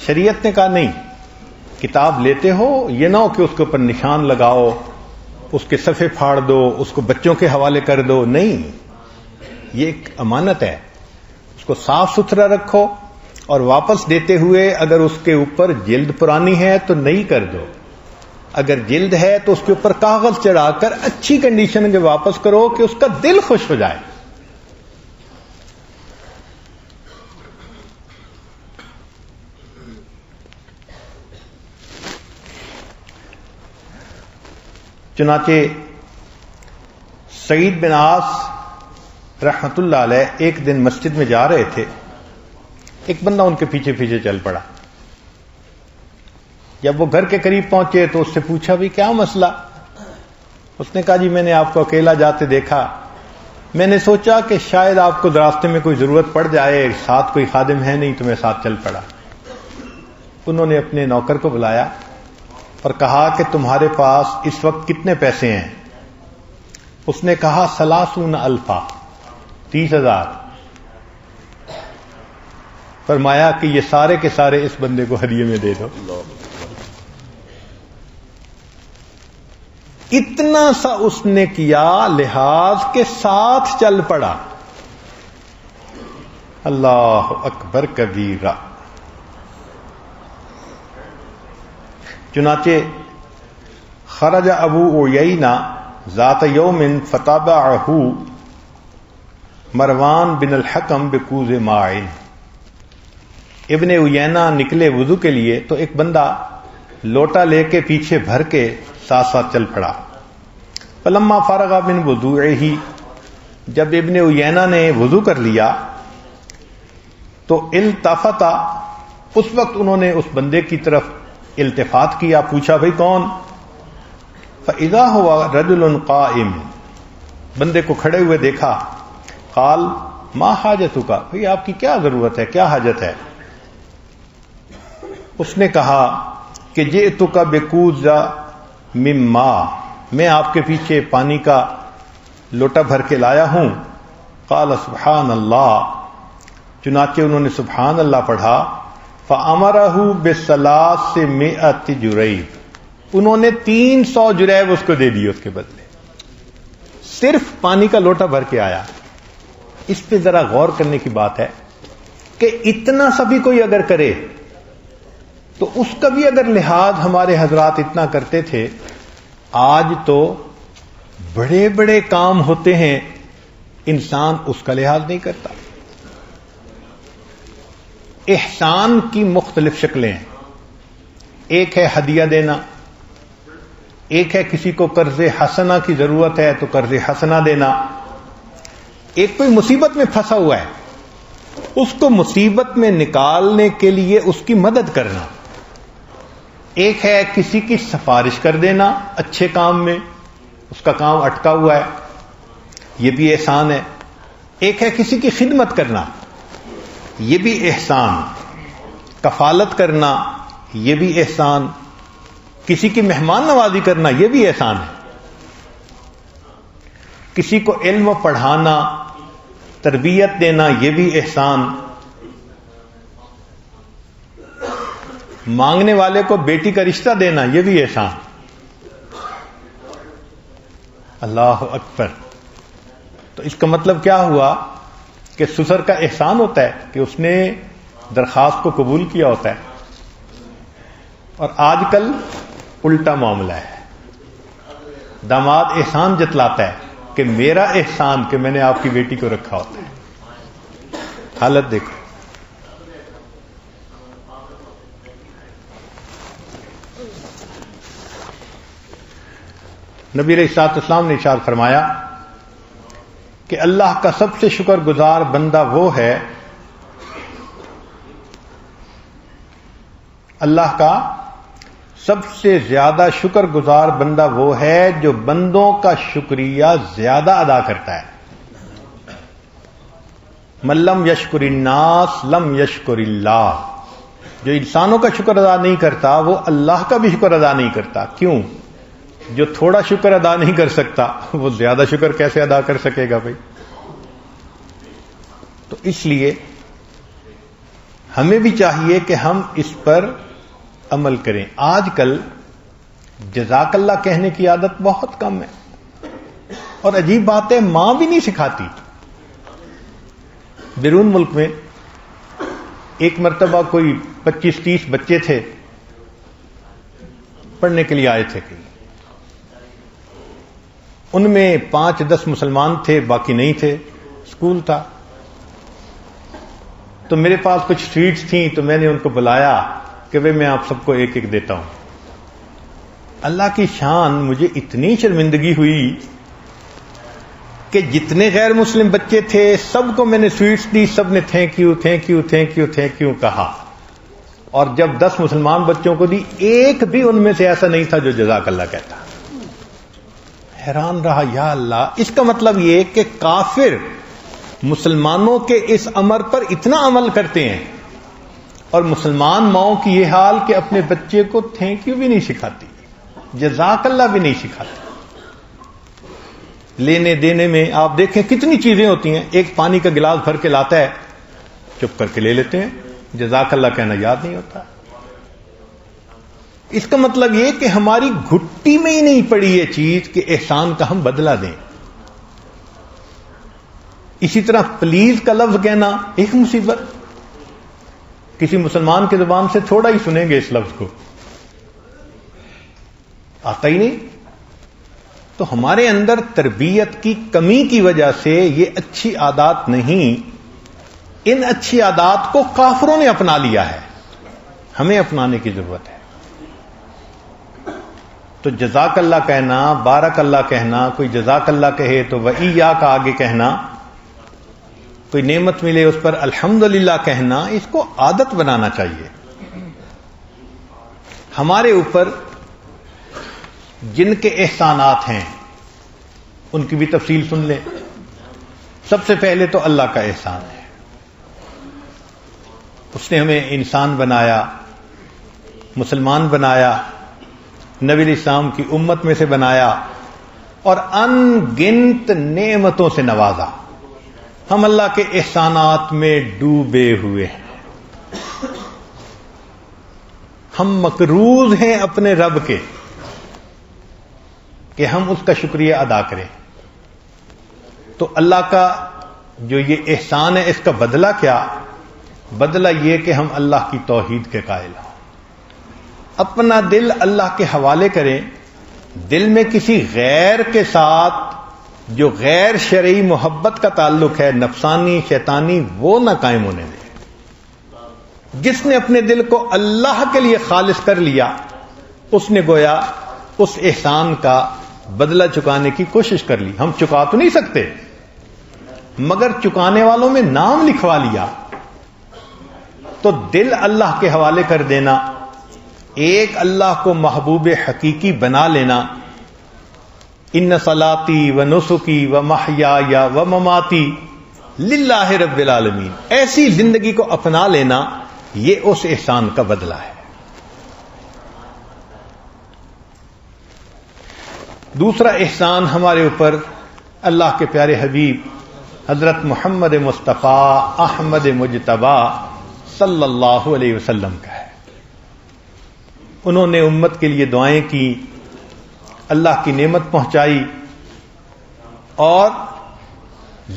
شریعت نے کہا نہیں، کتاب لیتے ہو یہ نہ ہو کہ اس کے اوپر نشان لگاؤ، اس کے صفحے پھاڑ دو، اس کو بچوں کے حوالے کر دو، نہیں، یہ ایک امانت ہے، اس کو صاف ستھرا رکھو، اور واپس دیتے ہوئے اگر اس کے اوپر جلد پرانی ہے تو نئی کر دو، اگر جلد ہے تو اس کے اوپر کاغذ چڑھا کر اچھی کنڈیشن کے واپس کرو کہ اس کا دل خوش ہو جائے۔ چنانچہ سعید بن عاص رحمت اللہ علیہ ایک دن مسجد میں جا رہے تھے، ایک بندہ ان کے پیچھے پیچھے چل پڑا۔ جب وہ گھر کے قریب پہنچے تو اس سے پوچھا بھی کیا مسئلہ؟ اس نے کہا جی میں نے آپ کو اکیلا جاتے دیکھا، میں نے سوچا کہ شاید آپ کو راستے میں کوئی ضرورت پڑ جائے، ساتھ کوئی خادم ہے نہیں تو میں ساتھ چل پڑا۔ انہوں نے اپنے نوکر کو بلایا اور کہا کہ تمہارے پاس اس وقت کتنے پیسے ہیں؟ اس نے کہا 30,000 30,000۔ فرمایا کہ یہ سارے کے سارے اس بندے کو ہدیے میں دے دو۔ اتنا سا اس نے کیا، لحاظ کے ساتھ چل پڑا۔ اللہ اکبر کبیرہ۔ چنانچہ خرج ابو عیینہ ذات یوم فتابعہ مروان بن الحکم بکوز ماء۔ ابن عیینہ نکلے وضو کے لیے تو ایک بندہ لوٹا لے کے پیچھے بھر کے ساتھ ساتھ چل پڑا۔ فلما فرغ من وضوئہ، جب ابن عیینہ نے وضو کر لیا تو التفت، اس وقت انہوں نے اس بندے کی طرف التفات کیا، پوچھا بھئی کون؟ فاذا ہوا رجل قائم، بندے کو کھڑے ہوئے دیکھا۔ قال ما حاجتک، بھئی آپ کی کیا ضرورت ہے، کیا حاجت ہے؟ اس نے کہا کہ جئتک بکوز من ماء، میں آپ کے پیچھے پانی کا لوٹا بھر کے لایا ہوں۔ قال سبحان اللہ، چنانچہ انہوں نے سبحان اللہ پڑھا۔ فَأَمَرَهُ ب300 جریب، انہوں نے 300 جریب اس کو دے دی اس کے بدلے، صرف پانی کا لوٹا بھر کے آیا۔ اس پہ ذرا غور کرنے کی بات ہے کہ اتنا سا بھی کوئی اگر کرے تو اس کا بھی اگر لحاظ ہمارے حضرات اتنا کرتے تھے، آج تو بڑے بڑے کام ہوتے ہیں انسان اس کا لحاظ نہیں کرتا۔ احسان کی مختلف شکلیں ہیں، ایک ہے ہدیہ دینا، ایک ہے کسی کو قرض حسنہ کی ضرورت ہے تو قرض حسنہ دینا، ایک کوئی مصیبت میں پھنسا ہوا ہے اس کو مصیبت میں نکالنے کے لیے اس کی مدد کرنا، ایک ہے کسی کی سفارش کر دینا اچھے کام میں، اس کا کام اٹکا ہوا ہے، یہ بھی احسان ہے، ایک ہے کسی کی خدمت کرنا، یہ بھی احسان، کفالت کرنا یہ بھی احسان، کسی کی مہمان نوازی کرنا یہ بھی احسان ہے، کسی کو علم پڑھانا، تربیت دینا یہ بھی احسان، مانگنے والے کو بیٹی کا رشتہ دینا یہ بھی احسان۔ اللہ اکبر۔ تو اس کا مطلب کیا ہوا کہ سسر کا احسان ہوتا ہے کہ اس نے درخواست کو قبول کیا ہوتا ہے، اور آج کل الٹا معاملہ ہے، داماد احسان جتلاتا ہے کہ میرا احسان کہ میں نے آپ کی بیٹی کو رکھا ہوتا ہے۔ حالت دیکھو۔ نبی علیہ الصلوۃ والسلام نے ارشاد فرمایا کہ اللہ کا سب سے شکر گزار بندہ وہ ہے، اللہ کا سب سے زیادہ شکر گزار بندہ وہ ہے جو بندوں کا شکریہ زیادہ ادا کرتا ہے۔ من لم یشکر الناس لم یشکر اللہ، جو انسانوں کا شکر ادا نہیں کرتا وہ اللہ کا بھی شکر ادا نہیں کرتا۔ کیوں؟ جو تھوڑا شکر ادا نہیں کر سکتا وہ زیادہ شکر کیسے ادا کر سکے گا بھائی؟ تو اس لیے ہمیں بھی چاہیے کہ ہم اس پر عمل کریں۔ آج کل جزاک اللہ کہنے کی عادت بہت کم ہے، اور عجیب بات ہے ماں بھی نہیں سکھاتی۔ بیرون ملک میں ایک مرتبہ کوئی 25-30 بچے تھے، پڑھنے کے لیے آئے تھے کہیں، ان میں 5-10 مسلمان تھے، باقی نہیں تھے، اسکول تھا۔ تو میرے پاس کچھ سویٹس تھیں تو میں نے ان کو بلایا کہ بھئی میں آپ سب کو ایک ایک دیتا ہوں۔ اللہ کی شان مجھے اتنی شرمندگی ہوئی کہ جتنے غیر مسلم بچے تھے سب کو میں نے سویٹس دی، سب نے thank you thank you thank you thank you کہا، اور جب 10 مسلمان بچوں کو دی ایک بھی ان میں سے ایسا نہیں تھا جو جزاک اللہ کہتا۔ حیران رہا، یا اللہ، اس کا مطلب یہ کہ کافر مسلمانوں کے اس امر پر اتنا عمل کرتے ہیں، اور مسلمان ماؤں کی یہ حال کہ اپنے بچے کو تھینک یو بھی نہیں سکھاتی، جزاک اللہ بھی نہیں سکھاتی۔ لینے دینے میں آپ دیکھیں کتنی چیزیں ہوتی ہیں، ایک پانی کا گلاس بھر کے لاتا ہے، چپ کر کے لے لیتے ہیں، جزاک اللہ کہنا یاد نہیں ہوتا۔ اس کا مطلب یہ کہ ہماری گھٹی میں ہی نہیں پڑی یہ چیز کہ احسان کا ہم بدلہ دیں۔ اسی طرح پلیز کا لفظ کہنا ایک مصیبت، کسی مسلمان کی زبان سے تھوڑا ہی سنیں گے اس لفظ کو، آتا ہی نہیں۔ تو ہمارے اندر تربیت کی کمی کی وجہ سے یہ اچھی عادات نہیں، ان اچھی عادات کو کافروں نے اپنا لیا ہے، ہمیں اپنانے کی ضرورت ہے۔ تو جزاک اللہ کہنا، بارک اللہ کہنا، کوئی جزاک اللہ کہے تو وَإِيَّاكَ آگے کہنا، کوئی نعمت ملے اس پر الحمدللہ کہنا، اس کو عادت بنانا چاہیے۔ ہمارے اوپر جن کے احسانات ہیں ان کی بھی تفصیل سن لیں۔ سب سے پہلے تو اللہ کا احسان ہے، اس نے ہمیں انسان بنایا، مسلمان بنایا، نبی علیہ السلام کی امت میں سے بنایا، اور ان گنت نعمتوں سے نوازا۔ ہم اللہ کے احسانات میں ڈوبے ہوئے ہیں، ہم مقروض ہیں اپنے رب کے کہ ہم اس کا شکریہ ادا کریں۔ تو اللہ کا جو یہ احسان ہے اس کا بدلہ کیا؟ بدلہ یہ کہ ہم اللہ کی توحید کے قائل ہوں، اپنا دل اللہ کے حوالے کریں، دل میں کسی غیر کے ساتھ جو غیر شرعی محبت کا تعلق ہے، نفسانی شیطانی، وہ نہ قائم ہونے دیں۔ جس نے اپنے دل کو اللہ کے لیے خالص کر لیا، اس نے گویا اس احسان کا بدلہ چکانے کی کوشش کر لی۔ ہم چکا تو نہیں سکتے، مگر چکانے والوں میں نام لکھوا لیا۔ تو دل اللہ کے حوالے کر دینا، ایک اللہ کو محبوب حقیقی بنا لینا، ان صلاتی و نسکی و محیای و مماتی للہ رب العالمین، ایسی زندگی کو اپنا لینا، یہ اس احسان کا بدلہ ہے۔ دوسرا احسان ہمارے اوپر اللہ کے پیارے حبیب حضرت محمد مصطفیٰ احمد مجتبی صلی اللہ علیہ وسلم کا ہے۔ انہوں نے امت کے لیے دعائیں کی، اللہ کی نعمت پہنچائی، اور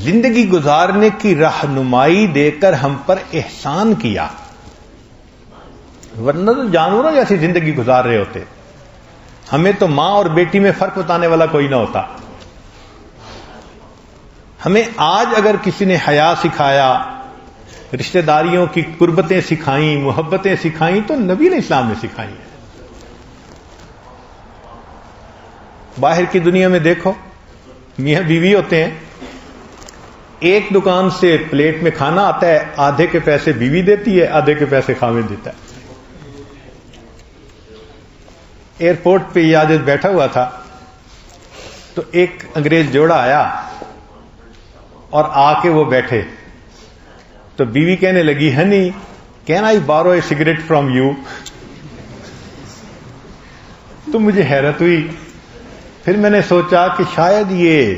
زندگی گزارنے کی رہنمائی دے کر ہم پر احسان کیا، ورنہ تو جانوروں جیسی زندگی گزار رہے ہوتے۔ ہمیں تو ماں اور بیٹی میں فرق بتانے والا کوئی نہ ہوتا۔ ہمیں آج اگر کسی نے حیا سکھایا، رشتہ داریوں کی قربتیں سکھائیں، محبتیں سکھائیں، تو نبی علیہ السلام نے سکھائی ہیں۔ باہر کی دنیا میں دیکھو، میاں بیوی ہوتے ہیں، ایک دکان سے پلیٹ میں کھانا آتا ہے، آدھے کے پیسے بیوی دیتی ہے، آدھے کے پیسے خاوند دیتا ہے۔ ایئرپورٹ پہ یہ عادت بیٹھا ہوا تھا، تو ایک انگریز جوڑا آیا اور آ کے وہ بیٹھے، تو بیوی کہنے لگی، ہنی کین آئی بارو اے سگریٹ فرام یو؟ تو مجھے حیرت ہوئی۔ پھر میں نے سوچا کہ شاید یہ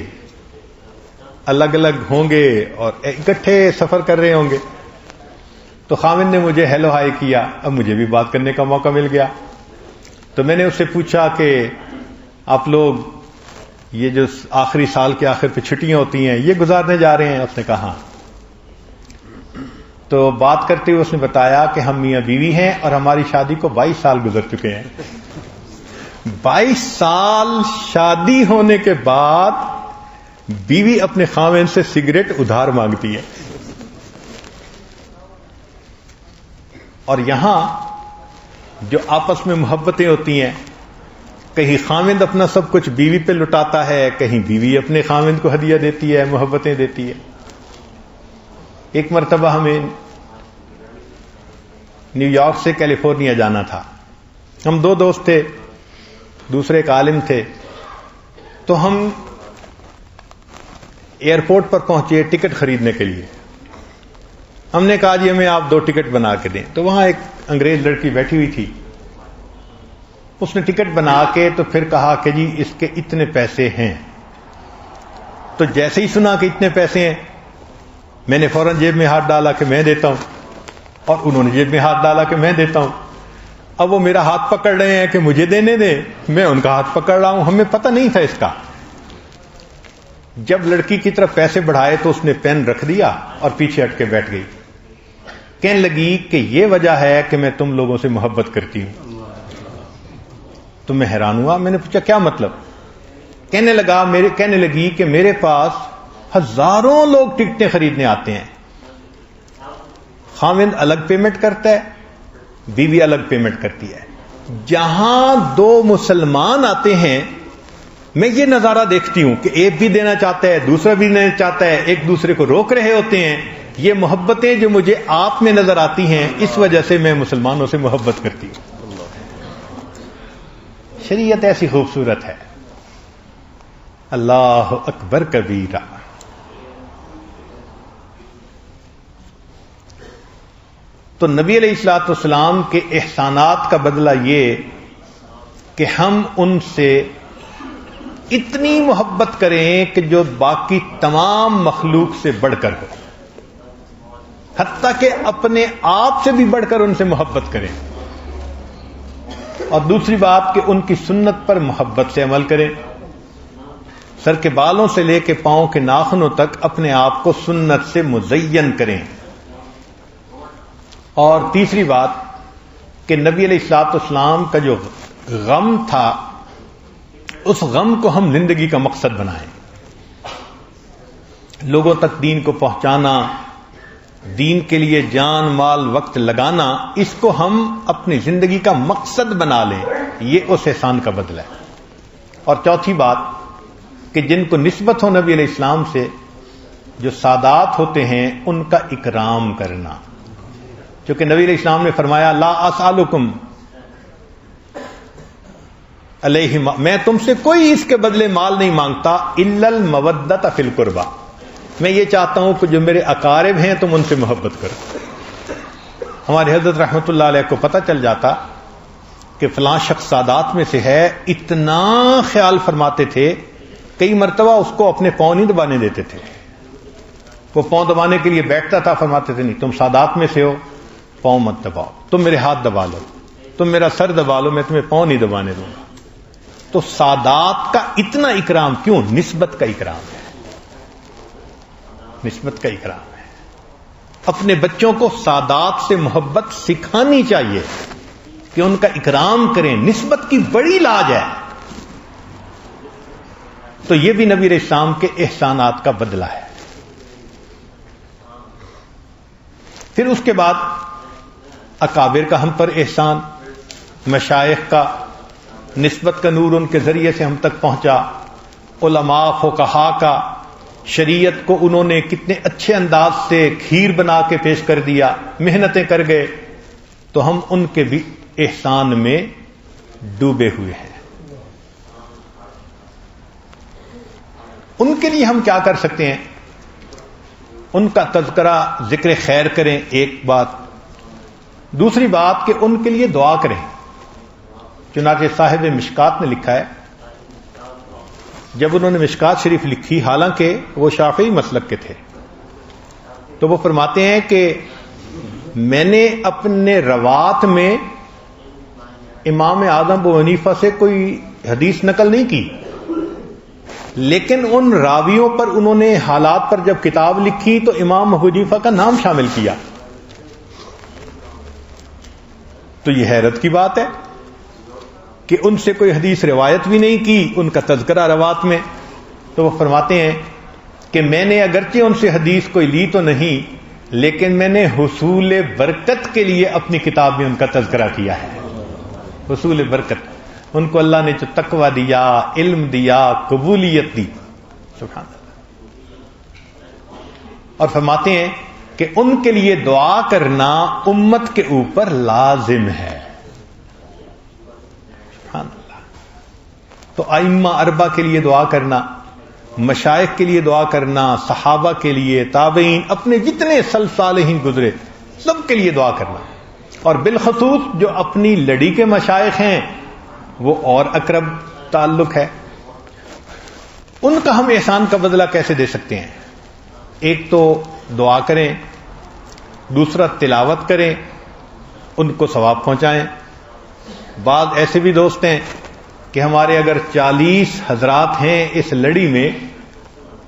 الگ الگ ہوں گے اور اکٹھے سفر کر رہے ہوں گے۔ تو خاوند نے مجھے ہیلو ہائی کیا، اب مجھے بھی بات کرنے کا موقع مل گیا۔ تو میں نے اس سے پوچھا کہ آپ لوگ یہ جو آخری سال کے آخر پہ چھٹیاں ہوتی ہیں یہ گزارنے جا رہے ہیں؟ اس نے کہا۔ تو بات کرتے ہوئے اس نے بتایا کہ ہم میاں بیوی ہیں اور ہماری شادی کو 22 سال گزر چکے ہیں۔ 22 سال شادی ہونے کے بعد بیوی اپنے خاوند سے سگریٹ ادھار مانگتی ہے۔ اور یہاں جو آپس میں محبتیں ہوتی ہیں، کہیں خاوند اپنا سب کچھ بیوی پہ لٹاتا ہے، کہیں بیوی اپنے خاوند کو ہدیہ دیتی ہے، محبتیں دیتی ہے۔ ایک مرتبہ ہمیں نیو یارک سے کیلیفورنیا جانا تھا، ہم دو دوست تھے، دوسرے ایک عالم تھے، تو ہم ایئرپورٹ پر پہنچے ٹکٹ خریدنے کے لیے۔ ہم نے کہا جی ہمیں آپ 2 ٹکٹ بنا کے دیں، تو وہاں ایک انگریز لڑکی بیٹھی ہوئی تھی، اس نے ٹکٹ بنا کے تو پھر کہا کہ جی اس کے اتنے پیسے ہیں۔ تو جیسے ہی سنا کہ اتنے پیسے ہیں، میں نے فوراً جیب میں ہاتھ ڈالا کہ میں دیتا ہوں، اور انہوں نے جیب میں ہاتھ ڈالا کہ میں دیتا ہوں۔ اب وہ میرا ہاتھ پکڑ رہے ہیں کہ مجھے دینے دیں، میں ان کا ہاتھ پکڑ رہا ہوں، ہمیں پتہ نہیں تھا اس کا۔ جب لڑکی کی طرف پیسے بڑھائے تو اس نے پین رکھ دیا اور پیچھے ہٹ کے بیٹھ گئی، کہنے لگی کہ یہ وجہ ہے کہ میں تم لوگوں سے محبت کرتی ہوں۔ تو میں حیران ہوا، میں نے پوچھا کیا مطلب؟ کہنے لگی کہ میرے پاس ہزاروں لوگ ٹکٹیں خریدنے آتے ہیں، خاوند الگ پیمنٹ کرتا ہے، بیوی الگ پیمنٹ کرتی ہے، جہاں 2 مسلمان آتے ہیں میں یہ نظارہ دیکھتی ہوں کہ ایک بھی دینا چاہتا ہے، دوسرا بھی دینا چاہتا ہے، ایک دوسرے کو روک رہے ہوتے ہیں۔ یہ محبتیں جو مجھے آپ میں نظر آتی ہیں، اس وجہ سے میں مسلمانوں سے محبت کرتی ہوں۔ شریعت ایسی خوبصورت ہے، اللہ اکبر کبیرہ۔ تو نبی علیہ الصلوۃ والسلام کے احسانات کا بدلہ یہ کہ ہم ان سے اتنی محبت کریں کہ جو باقی تمام مخلوق سے بڑھ کر ہو، حتیٰ کہ اپنے آپ سے بھی بڑھ کر ان سے محبت کریں۔ اور دوسری بات کہ ان کی سنت پر محبت سے عمل کریں، سر کے بالوں سے لے کے پاؤں کے ناخنوں تک اپنے آپ کو سنت سے مزین کریں۔ اور تیسری بات کہ نبی علیہ الصلوۃ والسلام کا جو غم تھا، اس غم کو ہم زندگی کا مقصد بنائیں، لوگوں تک دین کو پہنچانا، دین کے لیے جان مال وقت لگانا، اس کو ہم اپنی زندگی کا مقصد بنا لیں، یہ اس احسان کا بدلہ ہے۔ اور چوتھی بات کہ جن کو نسبت ہو نبی علیہ السلام سے، جو سادات ہوتے ہیں، ان کا اکرام کرنا، چونکہ نبی علیہ السلام نے فرمایا لا اسالکم علیہ، میں تم سے کوئی اس کے بدلے مال نہیں مانگتا، الا المودۃ فی القربى، میں یہ چاہتا ہوں کہ جو میرے اقارب ہیں تم ان سے محبت کرو۔ ہمارے حضرت رحمت اللہ علیہ کو پتہ چل جاتا کہ فلاں شخص سادات میں سے ہے، اتنا خیال فرماتے تھے، کئی مرتبہ اس کو اپنے پاؤں نہیں دبانے دیتے تھے، وہ پاؤں دبانے کے لیے بیٹھتا تھا، فرماتے تھے نہیں، تم سادات میں سے ہو، پاؤں مت دباؤ، تم میرے ہاتھ دبا لو، تم میرا سر دبا لو، میں تمہیں پاؤں نہیں دبانے دوں گا۔ تو سادات کا اتنا اکرام کیوں؟ نسبت کا اکرام ہے، نسبت کا اکرام ہے۔ اپنے بچوں کو سادات سے محبت سکھانی چاہیے کہ ان کا اکرام کریں، نسبت کی بڑی لاج ہے۔ تو یہ بھی نبی علیہ السلام کے احسانات کا بدلہ ہے۔ پھر اس کے بعد اکابر کا ہم پر احسان، مشائخ کا، نسبت کا نور ان کے ذریعے سے ہم تک پہنچا، علماء فقہاء کا، شریعت کو انہوں نے کتنے اچھے انداز سے کھیر بنا کے پیش کر دیا، محنتیں کر گئے، تو ہم ان کے بھی احسان میں ڈوبے ہوئے ہیں۔ ان کے لیے ہم کیا کر سکتے ہیں؟ ان کا تذکرہ، ذکر خیر کریں، ایک بات۔ دوسری بات کہ ان کے لیے دعا کریں۔ چنانچہ صاحب مشکات نے لکھا ہے، جب انہوں نے مشکات شریف لکھی، حالانکہ وہ شافعی مسلک کے تھے، تو وہ فرماتے ہیں کہ میں نے اپنے روات میں امام اعظم ابو حنیفہ سے کوئی حدیث نقل نہیں کی، لیکن ان راویوں پر انہوں نے حالات پر جب کتاب لکھی تو امام ابو حنیفہ کا نام شامل کیا۔ تو یہ حیرت کی بات ہے کہ ان سے کوئی حدیث روایت بھی نہیں کی، ان کا تذکرہ روات میں۔ تو وہ فرماتے ہیں کہ میں نے اگرچہ ان سے حدیث کوئی لی تو نہیں، لیکن میں نے حصول برکت کے لیے اپنی کتاب میں ان کا تذکرہ کیا ہے، حصول برکت۔ ان کو اللہ نے جو تقوی دیا، علم دیا، قبولیت دی، سبحان اللہ. اور فرماتے ہیں کہ ان کے لیے دعا کرنا امت کے اوپر لازم ہے. سبحان اللہ. تو ائمہ اربع کے لیے دعا کرنا، مشائخ کے لیے دعا کرنا، صحابہ کے لیے، تابعین، اپنے جتنے سلف صالحین گزرے سب کے لیے دعا کرنا، اور بالخصوص جو اپنی لڑی کے مشائخ ہیں وہ اور اقرب تعلق ہے. ان کا ہم احسان کا بدلہ کیسے دے سکتے ہیں؟ ایک تو دعا کریں، دوسرا تلاوت کریں، ان کو ثواب پہنچائیں. بعض ایسے بھی دوست ہیں کہ ہمارے اگر 40 حضرات ہیں اس لڑی میں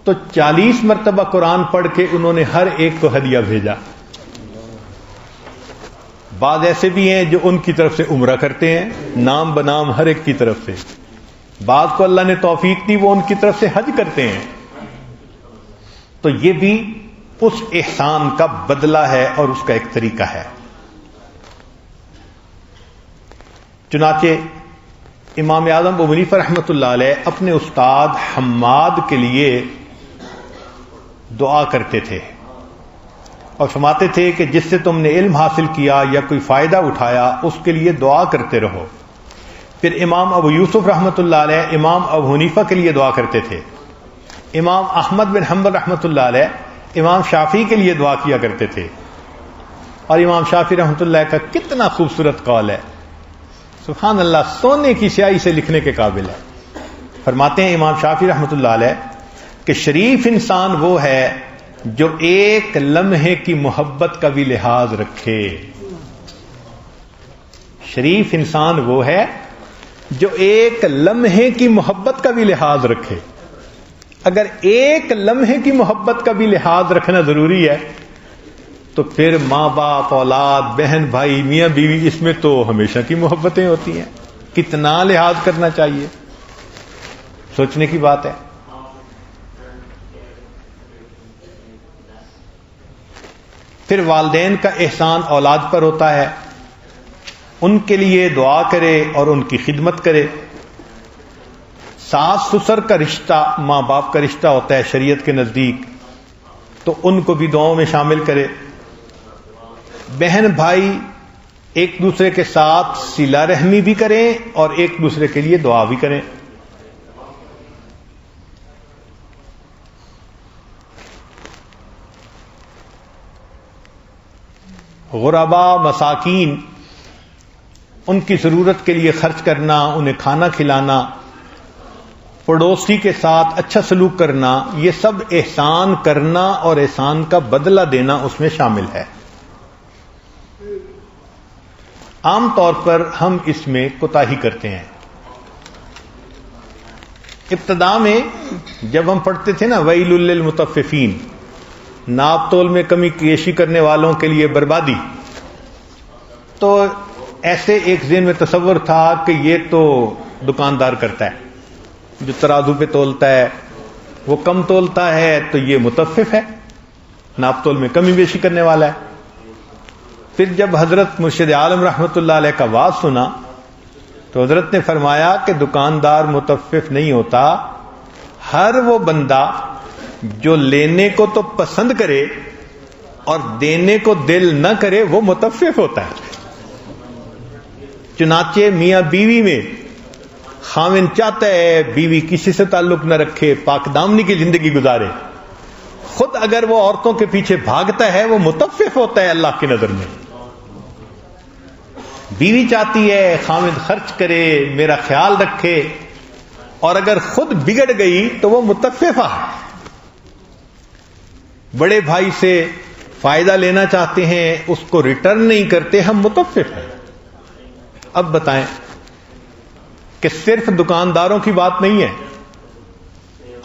تو 40 مرتبہ قرآن پڑھ کے انہوں نے ہر ایک کو ہدیہ بھیجا. بعض ایسے بھی ہیں جو ان کی طرف سے عمرہ کرتے ہیں، نام بنام ہر ایک کی طرف سے. بعض کو اللہ نے توفیق دی وہ ان کی طرف سے حج کرتے ہیں. تو یہ بھی اس احسان کا بدلہ ہے اور اس کا ایک طریقہ ہے. چنانچہ امام اعظم ابو حنیفہ رحمۃ اللہ علیہ اپنے استاد حماد کے لیے دعا کرتے تھے اور فرماتے تھے کہ جس سے تم نے علم حاصل کیا یا کوئی فائدہ اٹھایا اس کے لیے دعا کرتے رہو. پھر امام ابو یوسف رحمۃ اللہ علیہ امام ابو حنیفہ کے لیے دعا کرتے تھے. امام احمد بن حنبل رحمۃ اللہ علیہ امام شافعی کے لیے دعا کیا کرتے تھے. اور امام شافعی رحمۃ اللہ کا کتنا خوبصورت قول ہے، سبحان اللہ، سونے کی سیاہی سے لکھنے کے قابل ہے. فرماتے ہیں امام شافعی رحمۃ اللہ علیہ کہ شریف انسان وہ ہے جو ایک لمحے کی محبت کا بھی لحاظ رکھے. شریف انسان وہ ہے جو ایک لمحے کی محبت کا بھی لحاظ رکھے. اگر ایک لمحے کی محبت کا بھی لحاظ رکھنا ضروری ہے تو پھر ماں باپ، اولاد، بہن بھائی، میاں بیوی، اس میں تو ہمیشہ کی محبتیں ہوتی ہیں. کتنا لحاظ کرنا چاہیے، سوچنے کی بات ہے. پھر والدین کا احسان اولاد پر ہوتا ہے، ان کے لیے دعا کرے اور ان کی خدمت کرے. ساس سسر کا رشتہ ماں باپ کا رشتہ ہوتا ہے شریعت کے نزدیک، تو ان کو بھی دعاؤں میں شامل کرے. بہن بھائی ایک دوسرے کے ساتھ صلہ رحمی بھی کریں اور ایک دوسرے کے لیے دعا بھی کریں. غربا، مساکین، ان کی ضرورت کے لیے خرچ کرنا، انہیں کھانا کھلانا، پڑوسی کے ساتھ اچھا سلوک کرنا، یہ سب احسان کرنا اور احسان کا بدلہ دینا اس میں شامل ہے. عام طور پر ہم اس میں کوتاہی کرتے ہیں. ابتدا میں جب ہم پڑھتے تھے نا ویل للمطففین، ناپ تول میں کمی پیشی کرنے والوں کے لیے بربادی، تو ایسے ایک ذہن میں تصور تھا کہ یہ تو دکاندار کرتا ہے، جو ترازو پہ تولتا ہے وہ کم تولتا ہے تو یہ مطفف ہے، ناپ تول میں کمی بیشی کرنے والا ہے. پھر جب حضرت مرشد عالم رحمۃ اللہ علیہ کا واز سنا تو حضرت نے فرمایا کہ دکاندار مطفف نہیں ہوتا، ہر وہ بندہ جو لینے کو تو پسند کرے اور دینے کو دل نہ کرے وہ مطفف ہوتا ہے. چنانچہ میاں بیوی میں خاوند چاہتا ہے بیوی کسی سے تعلق نہ رکھے، پاک دامنی کی زندگی گزارے، خود اگر وہ عورتوں کے پیچھے بھاگتا ہے وہ مطفف ہوتا ہے اللہ کی نظر میں. بیوی چاہتی ہے خاوند خرچ کرے، میرا خیال رکھے، اور اگر خود بگڑ گئی تو وہ مطففہ ہے. بڑے بھائی سے فائدہ لینا چاہتے ہیں، اس کو ریٹرن نہیں کرتے، ہم مطفف ہیں. اب بتائیں کہ صرف دکانداروں کی بات نہیں ہے.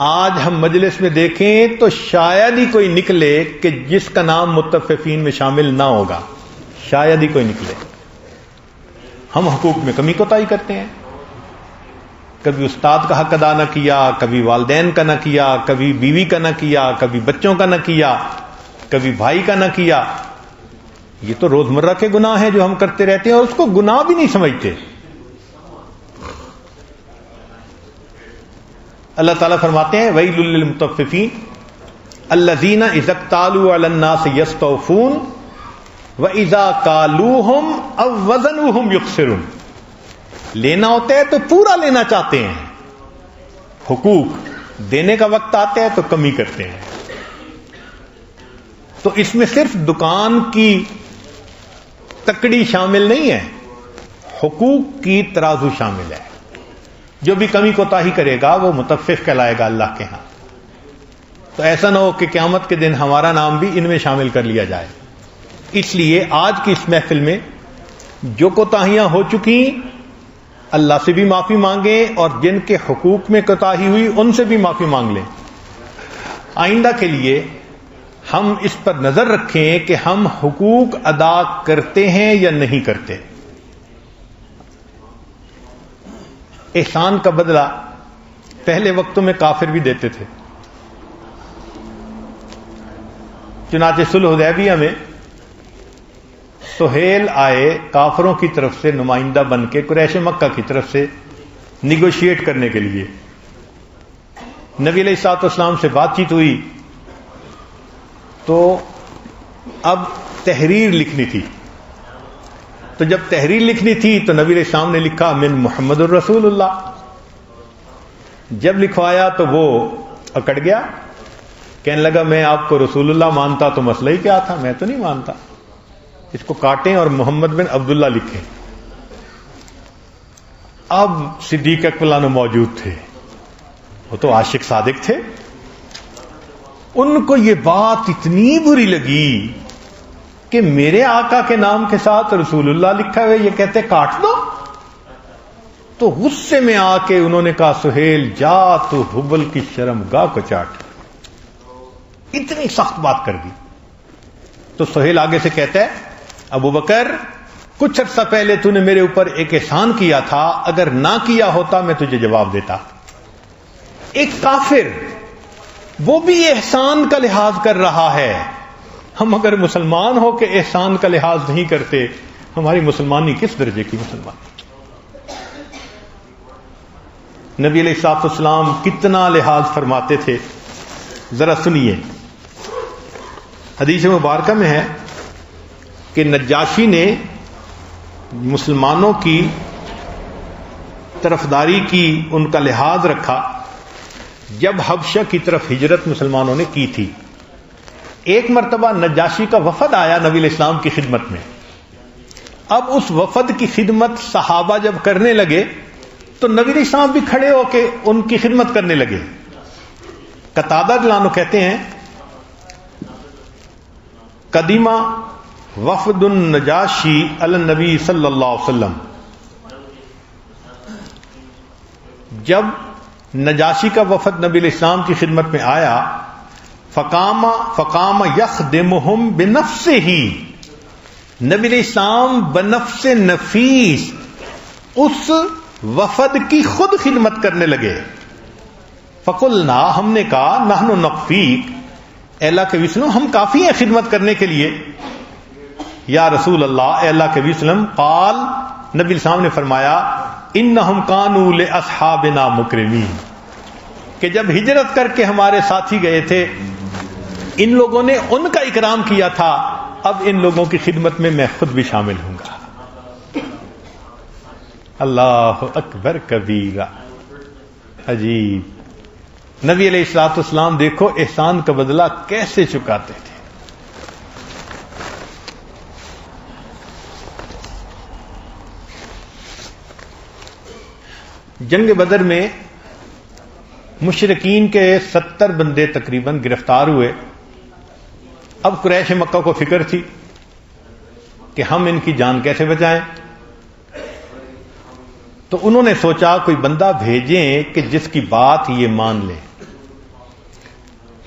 آج ہم مجلس میں دیکھیں تو شاید ہی کوئی نکلے کہ جس کا نام مطففین میں شامل نہ ہوگا، شاید ہی کوئی نکلے. ہم حقوق میں کمی کوتاہی کرتے ہیں، کبھی استاد کا حق ادا نہ کیا، کبھی والدین کا نہ کیا، کبھی بیوی کا نہ کیا، کبھی بچوں کا نہ کیا، کبھی بھائی کا نہ کیا. یہ تو روزمرہ کے گناہ ہیں جو ہم کرتے رہتے ہیں اور اس کو گناہ بھی نہیں سمجھتے. اللہ تعالیٰ فرماتے ہیں ویل للمطففین الذین اذا اکتالوا علی الناس یستوفون واذا کالوہم او وزنوہم یخسرون. لینا ہوتا ہے تو پورا لینا چاہتے ہیں، حقوق دینے کا وقت آتا ہے تو کمی کرتے ہیں. تو اس میں صرف دکان کی تکڑی شامل نہیں ہے، حقوق کی ترازو شامل ہے. جو بھی کمی کوتاہی کرے گا وہ متفف کہلائے گا اللہ کے ہاں. تو ایسا نہ ہو کہ قیامت کے دن ہمارا نام بھی ان میں شامل کر لیا جائے. اس لیے آج کی اس محفل میں جو کوتاہیاں ہو چکی اللہ سے بھی معافی مانگیں، اور جن کے حقوق میں کوتاہی ہوئی ان سے بھی معافی مانگ لیں. آئندہ کے لیے ہم اس پر نظر رکھیں کہ ہم حقوق ادا کرتے ہیں یا نہیں کرتے. احسان کا بدلہ پہلے وقتوں میں کافر بھی دیتے تھے. چنانچہ صلح حدیبیہ میں سہیل آئے کافروں کی طرف سے نمائندہ بن کے قریش مکہ کی طرف سے نیگوشیٹ کرنے کے لیے. نبی علیہ الصلوۃ والسلام سے بات چیت ہوئی تو اب تحریر لکھنی تھی. تو جب تحریر لکھنی تھی تو نبی علیہ السلام نے لکھا من محمد الرسول اللہ. جب لکھوایا تو وہ اکڑ گیا، کہنے لگا میں آپ کو رسول اللہ مانتا تو مسئلہ ہی کیا تھا، میں تو نہیں مانتا، اس کو کاٹیں اور محمد بن عبداللہ لکھیں. اب صدیق اکبر موجود تھے، وہ تو عاشق صادق تھے. ان کو یہ بات اتنی بری لگی کہ میرے آقا کے نام کے ساتھ رسول اللہ لکھا ہوئے، یہ کہتے کاٹ دو. تو غصے میں آ کے انہوں نے کہا سہیل جا تو حبل کی شرمگاہ کو چاٹ. اتنی سخت بات کر دی. تو سہیل آگے سے کہتا ہے ابو بکر کچھ عرصہ پہلے تو نے میرے اوپر ایک احسان کیا تھا، اگر نہ کیا ہوتا میں تجھے جواب دیتا. ایک کافر وہ بھی احسان کا لحاظ کر رہا ہے. ہم اگر مسلمان ہو کے احسان کا لحاظ نہیں کرتے، ہماری مسلمانی کس درجے کی مسلمانی. نبی علیہ الصلوۃ والسلام کتنا لحاظ فرماتے تھے، ذرا سنیے. حدیث مبارکہ میں ہے کہ نجاشی نے مسلمانوں کی طرفداری کی، ان کا لحاظ رکھا جب حبشہ کی طرف ہجرت مسلمانوں نے کی تھی. ایک مرتبہ نجاشی کا وفد آیا نبی علیہ السلام کی خدمت میں. اب اس وفد کی خدمت صحابہ جب کرنے لگے تو نبی علیہ السلام بھی کھڑے ہو کے ان کی خدمت کرنے لگے. قتادہ رضی اللہ عنہ کہتے ہیں قدیمہ وفد النجاشی علی النبی صلی اللہ علیہ وسلم. جب نجاشی کا وفد نبی علیہ السلام کی خدمت میں آیا فقام یخدمہم بنفسہ، نبی علیہ السلام بنفس نفیس اس وفد کی خود خدمت کرنے لگے. فقلنا، ہم نے کہا نحن نکفیک، اے اللہ کے وسلم ہم کافی ہیں خدمت کرنے کے لیے. یا رسول اللہ، اے اللہ کے وسلم. قال، نبی السلام نے فرمایا انہم کانوا لاصحابنا مکرمین، کہ جب ہجرت کر کے ہمارے ساتھی گئے تھے ان لوگوں نے ان کا اکرام کیا تھا، اب ان لوگوں کی خدمت میں میں خود بھی شامل ہوں گا. اللہ اکبر کبیرہ. عجیب. نبی علیہ الصلوۃ والسلام دیکھو احسان کا بدلہ کیسے چکاتے تھے. جنگ بدر میں مشرکین کے 70 بندے تقریباً گرفتار ہوئے. اب قریش مکہ کو فکر تھی کہ ہم ان کی جان کیسے بچائیں. تو انہوں نے سوچا کوئی بندہ بھیجیں کہ جس کی بات یہ مان لے.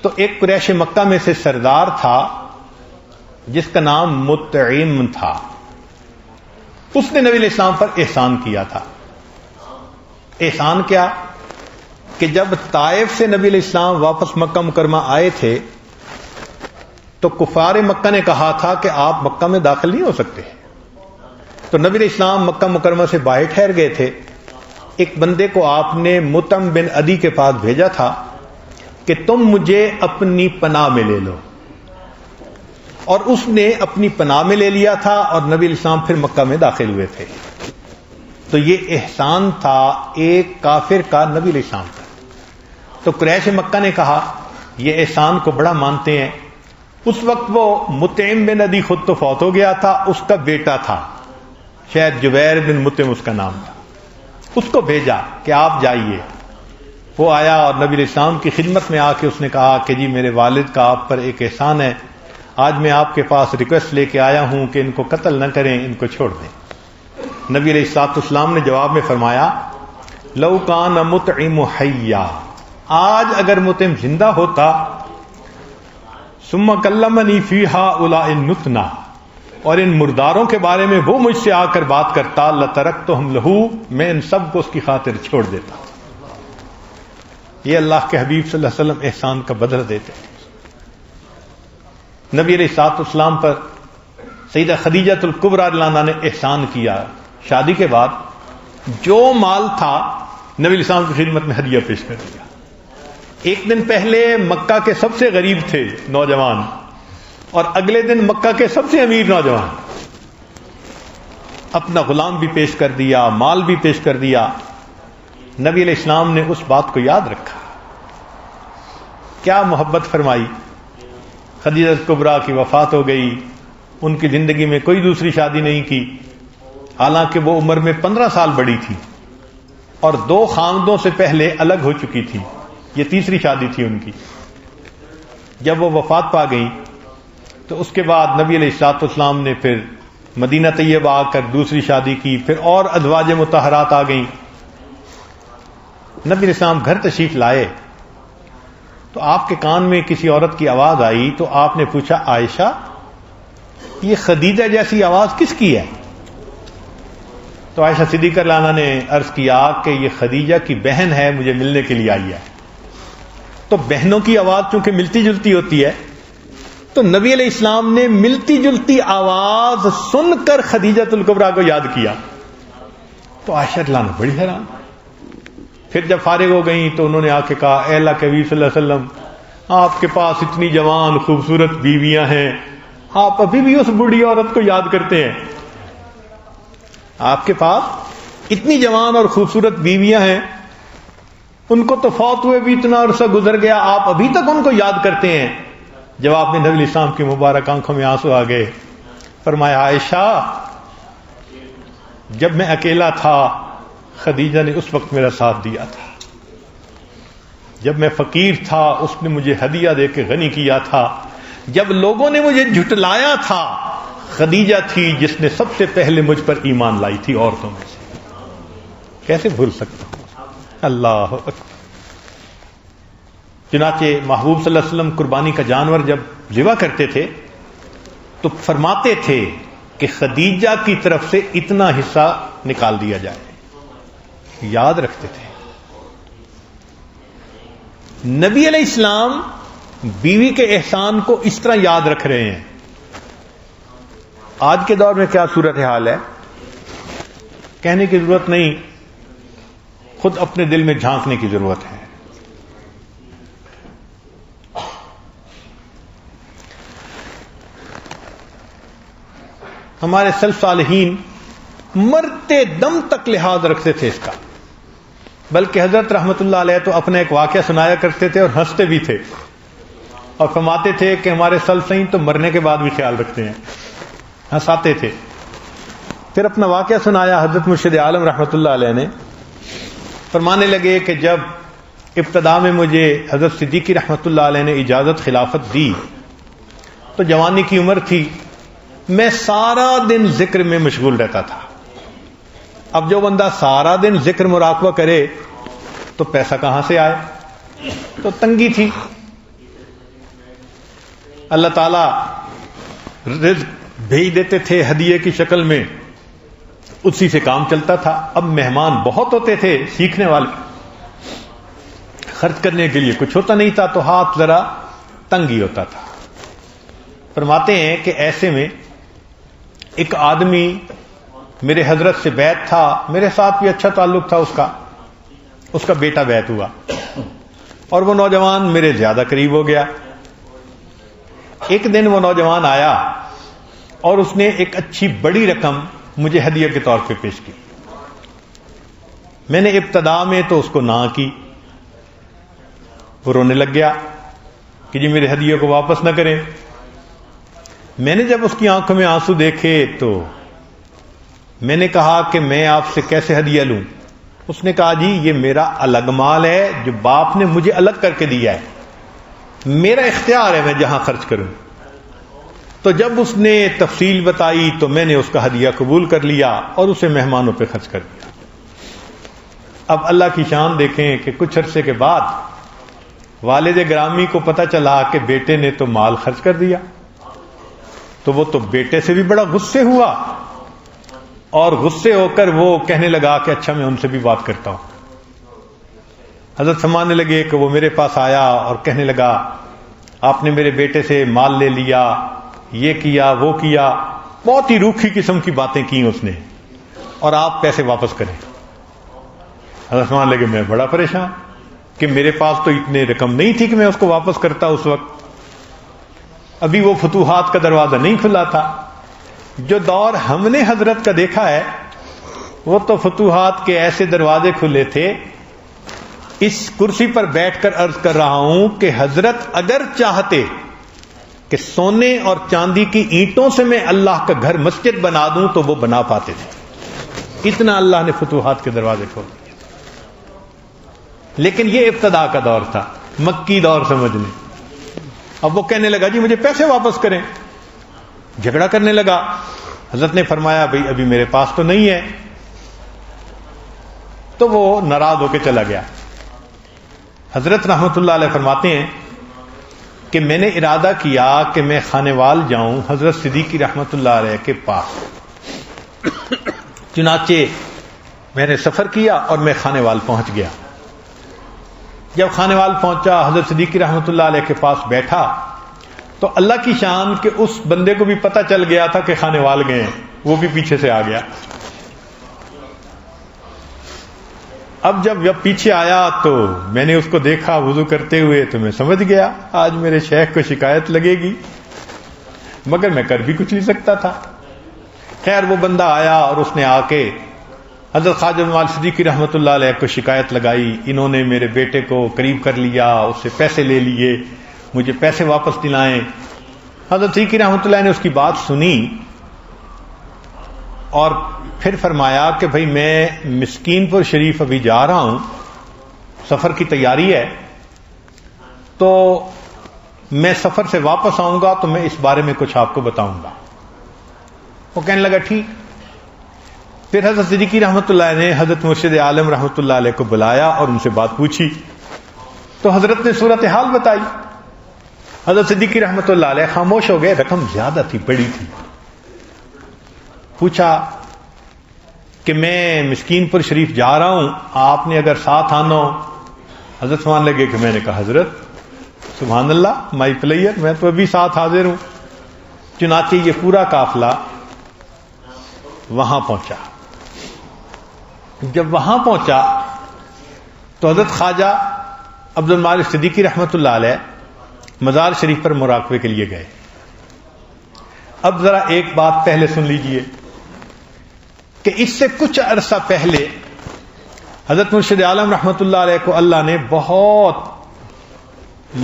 تو ایک قریش مکہ میں سے سردار تھا جس کا نام مطعم تھا. اس نے نبی علیہ السلام پر احسان کیا تھا. احسان کیا کہ جب طائف سے نبی علیہ السلام واپس مکہ مکرمہ آئے تھے تو کفار مکہ نے کہا تھا کہ آپ مکہ میں داخل نہیں ہو سکتے. تو نبی علیہ السلام مکہ مکرمہ سے باہر ٹھہر گئے تھے. ایک بندے کو آپ نے مطعم بن عدی کے پاس بھیجا تھا کہ تم مجھے اپنی پناہ میں لے لو، اور اس نے اپنی پناہ میں لے لیا تھا، اور نبی علیہ السلام پھر مکہ میں داخل ہوئے تھے. تو یہ احسان تھا ایک کافر کا نبی علیہ السلام کا. تو قریش مکہ نے کہا یہ احسان کو بڑا مانتے ہیں. اس وقت وہ مطعم بن عدی خود تو فوت ہو گیا تھا، اس کا بیٹا تھا، شاید جبیر بن مطعم اس کا نام تھا. اس کو بھیجا کہ آپ جائیے. وہ آیا اور نبی علیہ السلام کی خدمت میں آ کے اس نے کہا کہ جی میرے والد کا آپ پر ایک احسان ہے، آج میں آپ کے پاس ریکویسٹ لے کے آیا ہوں کہ ان کو قتل نہ کریں، ان کو چھوڑ دیں. نبی علیہ الصلوۃ والسلام نے جواب میں فرمایا لو کان مطعم حیا، آج اگر مطعم زندہ ہوتا، ثم کلمنی فی ہؤلاء النتنا، اور ان مرداروں کے بارے میں وہ مجھ سے آ کر بات کرتا، لترکتہم لہ، میں ان سب کو اس کی خاطر چھوڑ دیتا. یہ اللہ کے حبیب صلی اللہ علیہ وسلم احسان کا بدلہ دیتے ہیں. نبی علیہ الصلوۃ والسلام پر سیدہ خدیجہ الکبریٰ رضی اللہ عنہا نے احسان کیا. شادی کے بعد جو مال تھا نبی علیہ السلام کی خدمت میں ہدیہ پیش کر دیا. ایک دن پہلے مکہ کے سب سے غریب تھے نوجوان، اور اگلے دن مکہ کے سب سے امیر نوجوان. اپنا غلام بھی پیش کر دیا، مال بھی پیش کر دیا. نبی علیہ السلام نے اس بات کو یاد رکھا. کیا محبت فرمائی. خدیجہ کبریٰ کی وفات ہو گئی، ان کی زندگی میں کوئی دوسری شادی نہیں کی، حالانکہ وہ عمر میں 15 سال بڑی تھی اور 2 خاندوں سے پہلے الگ ہو چکی تھی. یہ تیسری شادی تھی ان کی. جب وہ وفات پا گئی تو اس کے بعد نبی علیہ الصلوۃ والسلام نے پھر مدینہ طیبہ آ کر دوسری شادی کی، پھر اور ازواج مطہرات آ گئیں. نبی علیہ السلام گھر تشریف لائے تو آپ کے کان میں کسی عورت کی آواز آئی، تو آپ نے پوچھا عائشہ یہ خدیجہ جیسی آواز کس کی ہے؟ تو عائشہ صدیقہ رضی اللہ عنہا نے عرض کیا کہ یہ خدیجہ کی بہن ہے، مجھے ملنے کے لیے آئی ہے. تو بہنوں کی آواز چونکہ ملتی جلتی ہوتی ہے، تو نبی علیہ السلام نے ملتی جلتی آواز سن کر خدیجہ الکبریٰ کو یاد کیا. تو عائشہ رضی اللہ عنہا بڑی حیران. پھر جب فارغ ہو گئیں تو انہوں نے آ کے کہا اے اللہ کے حبیب صلی اللہ علیہ وسلم، آپ کے پاس اتنی جوان خوبصورت بیویاں ہیں، آپ ابھی بھی اس بوڑھی عورت کو یاد کرتے ہیں؟ آپ کے پاس اتنی جوان اور خوبصورت بیویاں ہیں، ان کو تو فوت ہوئے بھی اتنا عرصہ گزر گیا، آپ ابھی تک ان کو یاد کرتے ہیں؟ جواب میں نبی علیہ السلام کی مبارک آنکھوں میں آنسو آ گئے. فرمایا عائشہ جب میں اکیلا تھا خدیجہ نے اس وقت میرا ساتھ دیا تھا، جب میں فقیر تھا اس نے مجھے ہدیہ دے کے غنی کیا تھا، جب لوگوں نے مجھے جھٹلایا تھا خدیجہ تھی جس نے سب سے پہلے مجھ پر ایمان لائی تھی عورتوں میں سے. کیسے بھول سکتا ہوں. اللہ اکبر. چنانچہ محبوب صلی اللہ علیہ وسلم قربانی کا جانور جب ذبح کرتے تھے تو فرماتے تھے کہ خدیجہ کی طرف سے اتنا حصہ نکال دیا جائے. یاد رکھتے تھے. نبی علیہ السلام بیوی کے احسان کو اس طرح یاد رکھ رہے ہیں. آج کے دور میں کیا صورتحال ہے کہنے کی ضرورت نہیں، خود اپنے دل میں جھانکنے کی ضرورت ہے. ہمارے سلف صالحین مرتے دم تک لحاظ رکھتے تھے اس کا، بلکہ حضرت رحمت اللہ علیہ تو اپنا ایک واقعہ سنایا کرتے تھے اور ہنستے بھی تھے، اور فرماتے تھے کہ ہمارے سلفین تو مرنے کے بعد بھی خیال رکھتے ہیں، ہنساتے تھے. پھر اپنا واقعہ سنایا حضرت مرشد عالم رحمت اللہ علیہ نے. فرمانے لگے کہ جب ابتدا میں مجھے حضرت صدیقی رحمت اللہ علیہ نے اجازت خلافت دی تو جوانی کی عمر تھی، میں سارا دن ذکر میں مشغول رہتا تھا. اب جو بندہ سارا دن ذکر مراقبہ کرے تو پیسہ کہاں سے آئے؟ تو تنگی تھی. اللہ تعالی رزق بھیج دیتے تھے ہدیے کی شکل میں، اسی سے کام چلتا تھا. اب مہمان بہت ہوتے تھے، سیکھنے والے، خرچ کرنے کے لیے کچھ ہوتا نہیں تھا تو ہاتھ ذرا تنگ ہی ہوتا تھا. فرماتے ہیں کہ ایسے میں ایک آدمی میرے حضرت سے بیعت تھا، میرے ساتھ بھی اچھا تعلق تھا اس کا، اس کا بیٹا بیعت ہوا اور وہ نوجوان میرے زیادہ قریب ہو گیا. ایک دن وہ نوجوان آیا اور اس نے ایک اچھی بڑی رقم مجھے ہدیہ کے طور پہ پیش کی. میں نے ابتدا میں تو اس کو نہ کی. وہ رونے لگ گیا کہ جی میرے ہدیے کو واپس نہ کریں. میں نے جب اس کی آنکھوں میں آنسو دیکھے تو میں نے کہا کہ میں آپ سے کیسے ہدیہ لوں. اس نے کہا جی یہ میرا الگ مال ہے جو باپ نے مجھے الگ کر کے دیا ہے, میرا اختیار ہے میں جہاں خرچ کروں. تو جب اس نے تفصیل بتائی تو میں نے اس کا ہدیہ قبول کر لیا اور اسے مہمانوں پہ خرچ کر دیا. اب اللہ کی شان دیکھیں کہ کچھ عرصے کے بعد والد گرامی کو پتہ چلا کہ بیٹے نے تو مال خرچ کر دیا, تو وہ تو بیٹے سے بھی بڑا غصے ہوا اور غصے ہو کر وہ کہنے لگا کہ اچھا میں ان سے بھی بات کرتا ہوں. حضرت سمجھنے لگے کہ وہ میرے پاس آیا اور کہنے لگا آپ نے میرے بیٹے سے مال لے لیا, یہ کیا وہ کیا, بہت ہی روکھی قسم کی باتیں کی اس نے, اور آپ پیسے واپس کریں. حضرت سمجھنے لگے میں بڑا پریشان کہ میرے پاس تو اتنے رقم نہیں تھی کہ میں اس کو واپس کرتا. اس وقت ابھی وہ فتوحات کا دروازہ نہیں کھلا تھا. جو دور ہم نے حضرت کا دیکھا ہے وہ تو فتوحات کے ایسے دروازے کھلے تھے. اس کرسی پر بیٹھ کر عرض کر رہا ہوں کہ حضرت اگر چاہتے کہ سونے اور چاندی کی اینٹوں سے میں اللہ کا گھر مسجد بنا دوں تو وہ بنا پاتے تھے. اتنا اللہ نے فتوحات کے دروازے کھول دیے. لیکن یہ ابتدا کا دور تھا, مکی دور سمجھ لیں. اب وہ کہنے لگا جی مجھے پیسے واپس کریں, جھگڑا کرنے لگا. حضرت نے فرمایا بھئی ابھی میرے پاس تو نہیں ہے. تو وہ ناراض ہو کے چلا گیا. حضرت رحمت اللہ علیہ فرماتے ہیں کہ میں نے ارادہ کیا کہ میں خانوال جاؤں حضرت صدیقی رحمت اللہ علیہ کے پاس. چنانچہ میں نے سفر کیا اور میں خانوال پہنچ گیا. جب خانوال پہنچا حضرت صدیقی رحمت اللہ علیہ کے پاس بیٹھا تو اللہ کی شان کہ اس بندے کو بھی پتہ چل گیا تھا کہ خانوال گئے ہیں, وہ بھی پیچھے سے آ گیا. اب جب پیچھے آیا تو میں نے اس کو دیکھا وضو کرتے ہوئے تو میں سمجھ گیا آج میرے شیخ کو شکایت لگے گی, مگر میں کر بھی کچھ نہیں سکتا تھا. خیر وہ بندہ آیا اور اس نے آ کے حضرت خواجہ معین صدیقی رحمت اللہ علیہ کو شکایت لگائی. انہوں نے میرے بیٹے کو قریب کر لیا, اس سے پیسے لے لیے, مجھے پیسے واپس دلائیں. حضرت صدیقی رحمت اللہ نے اس کی بات سنی اور پھر فرمایا کہ بھئی میں مسکین پور شریف ابھی جا رہا ہوں, سفر کی تیاری ہے, تو میں سفر سے واپس آؤں گا تو میں اس بارے میں کچھ آپ کو بتاؤں گا. وہ کہنے لگا ٹھیک. پھر حضرت صدیقی رحمت اللہ نے حضرت مرشد عالم رحمت اللہ علیہ کو بلایا اور ان سے بات پوچھی تو حضرت نے صورتحال بتائی. حضرت صدیقی رحمت اللہ علیہ خاموش ہو گئے. رقم زیادہ تھی, بڑی تھی. پوچھا کہ میں مسکین پور شریف جا رہا ہوں, آپ نے اگر ساتھ آنا ہو. حضرت سبحان لگے کہ میں نے کہا حضرت سبحان اللہ مائی پلیئر, میں تو ابھی ساتھ حاضر ہوں. چنانچہ یہ پورا قافلہ وہاں پہنچا. جب وہاں پہنچا تو حضرت خواجہ عبد المالک صدیقی رحمت اللہ علیہ مزار شریف پر مراقبے کے لیے گئے. اب ذرا ایک بات پہلے سن لیجئے کہ اس سے کچھ عرصہ پہلے حضرت مرشد عالم رحمت اللہ علیہ کو اللہ نے بہت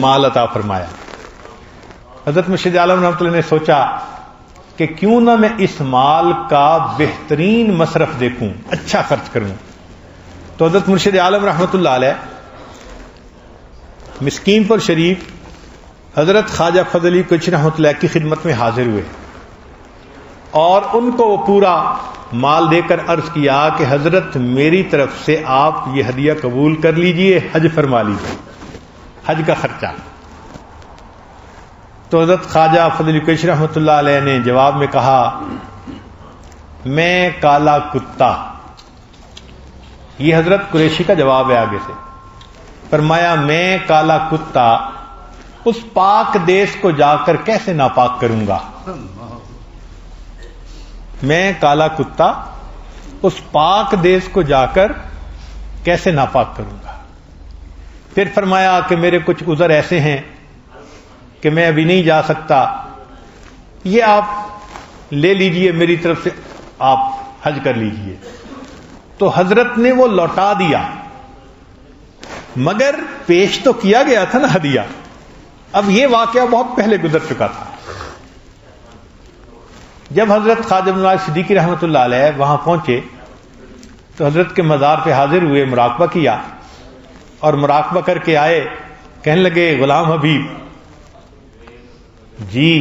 مال عطا فرمایا. حضرت مرشد عالم رحمت اللہ نے سوچا کہ کیوں نہ میں اس مال کا بہترین مصرف دیکھوں, اچھا خرچ کروں. تو حضرت مرشد عالم رحمت اللہ علیہ مسکین پور شریف حضرت خواجہ فضل علی کچھ رحمت اللہ کی خدمت میں حاضر ہوئے اور ان کو وہ پورا مال دے کر عرض کیا کہ حضرت میری طرف سے آپ یہ ہدیہ قبول کر لیجئے, حج فرما لیجئے, حج کا خرچہ. تو حضرت خواجہ فضل علی کچھ رحمت اللہ علیہ نے جواب میں کہا میں کالا کتا. یہ حضرت قریشی کا جواب ہے. آگے سے فرمایا میں کالا کتا اس پاک دیس کو جا کر کیسے ناپاک کروں گا. میں کالا کتا اس پاک دیس کو جا کر کیسے ناپاک کروں گا؟ پھر فرمایا کہ میرے کچھ عذر ایسے ہیں کہ میں ابھی نہیں جا سکتا، یہ آپ لے لیجئے میری طرف سے، آپ حج کر لیجئے۔ تو حضرت نے وہ لوٹا دیا، مگر پیش تو کیا گیا تھا نا ہدیہ۔ اب یہ واقعہ بہت پہلے گزر چکا تھا۔ جب حضرت خواجہ عبداللہ صدیقی رحمۃ اللہ علیہ وہاں پہنچے تو حضرت کے مزار پہ حاضر ہوئے، مراقبہ کیا، اور مراقبہ کر کے آئے، کہنے لگے غلام حبیب جی،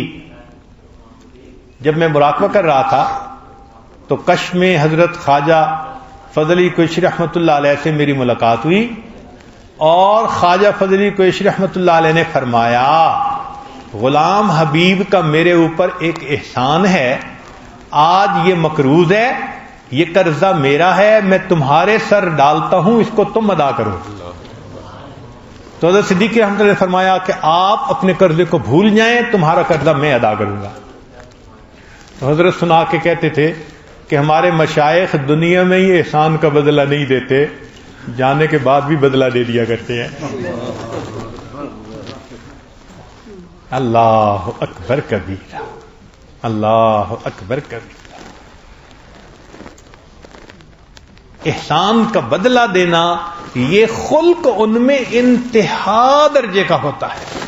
جب میں مراقبہ کر رہا تھا تو کش میں حضرت خواجہ فضل علی قریشی رحمۃ اللہ علیہ سے میری ملاقات ہوئی، اور خواجہ فضل علی قریشی رحمۃ اللہ علیہ نے فرمایا غلام حبیب کا میرے اوپر ایک احسان ہے، آج یہ مقروض ہے، یہ قرضہ میرا ہے، میں تمہارے سر ڈالتا ہوں، اس کو تم ادا کرو۔ تو حضرت صدیق رحمۃ اللہ نے فرمایا کہ آپ اپنے قرضے کو بھول جائیں، تمہارا قرضہ میں ادا کروں گا۔ تو حضرت سنا کے کہتے تھے کہ ہمارے مشائخ دنیا میں ہی احسان کا بدلہ نہیں دیتے، جانے کے بعد بھی بدلہ دے دیا کرتے ہیں۔ اللہ اکبر کبیرہ، اللہ اکبر کبیرہ۔ احسان کا بدلہ دینا یہ خلق ان میں انتہا درجے کا ہوتا ہے۔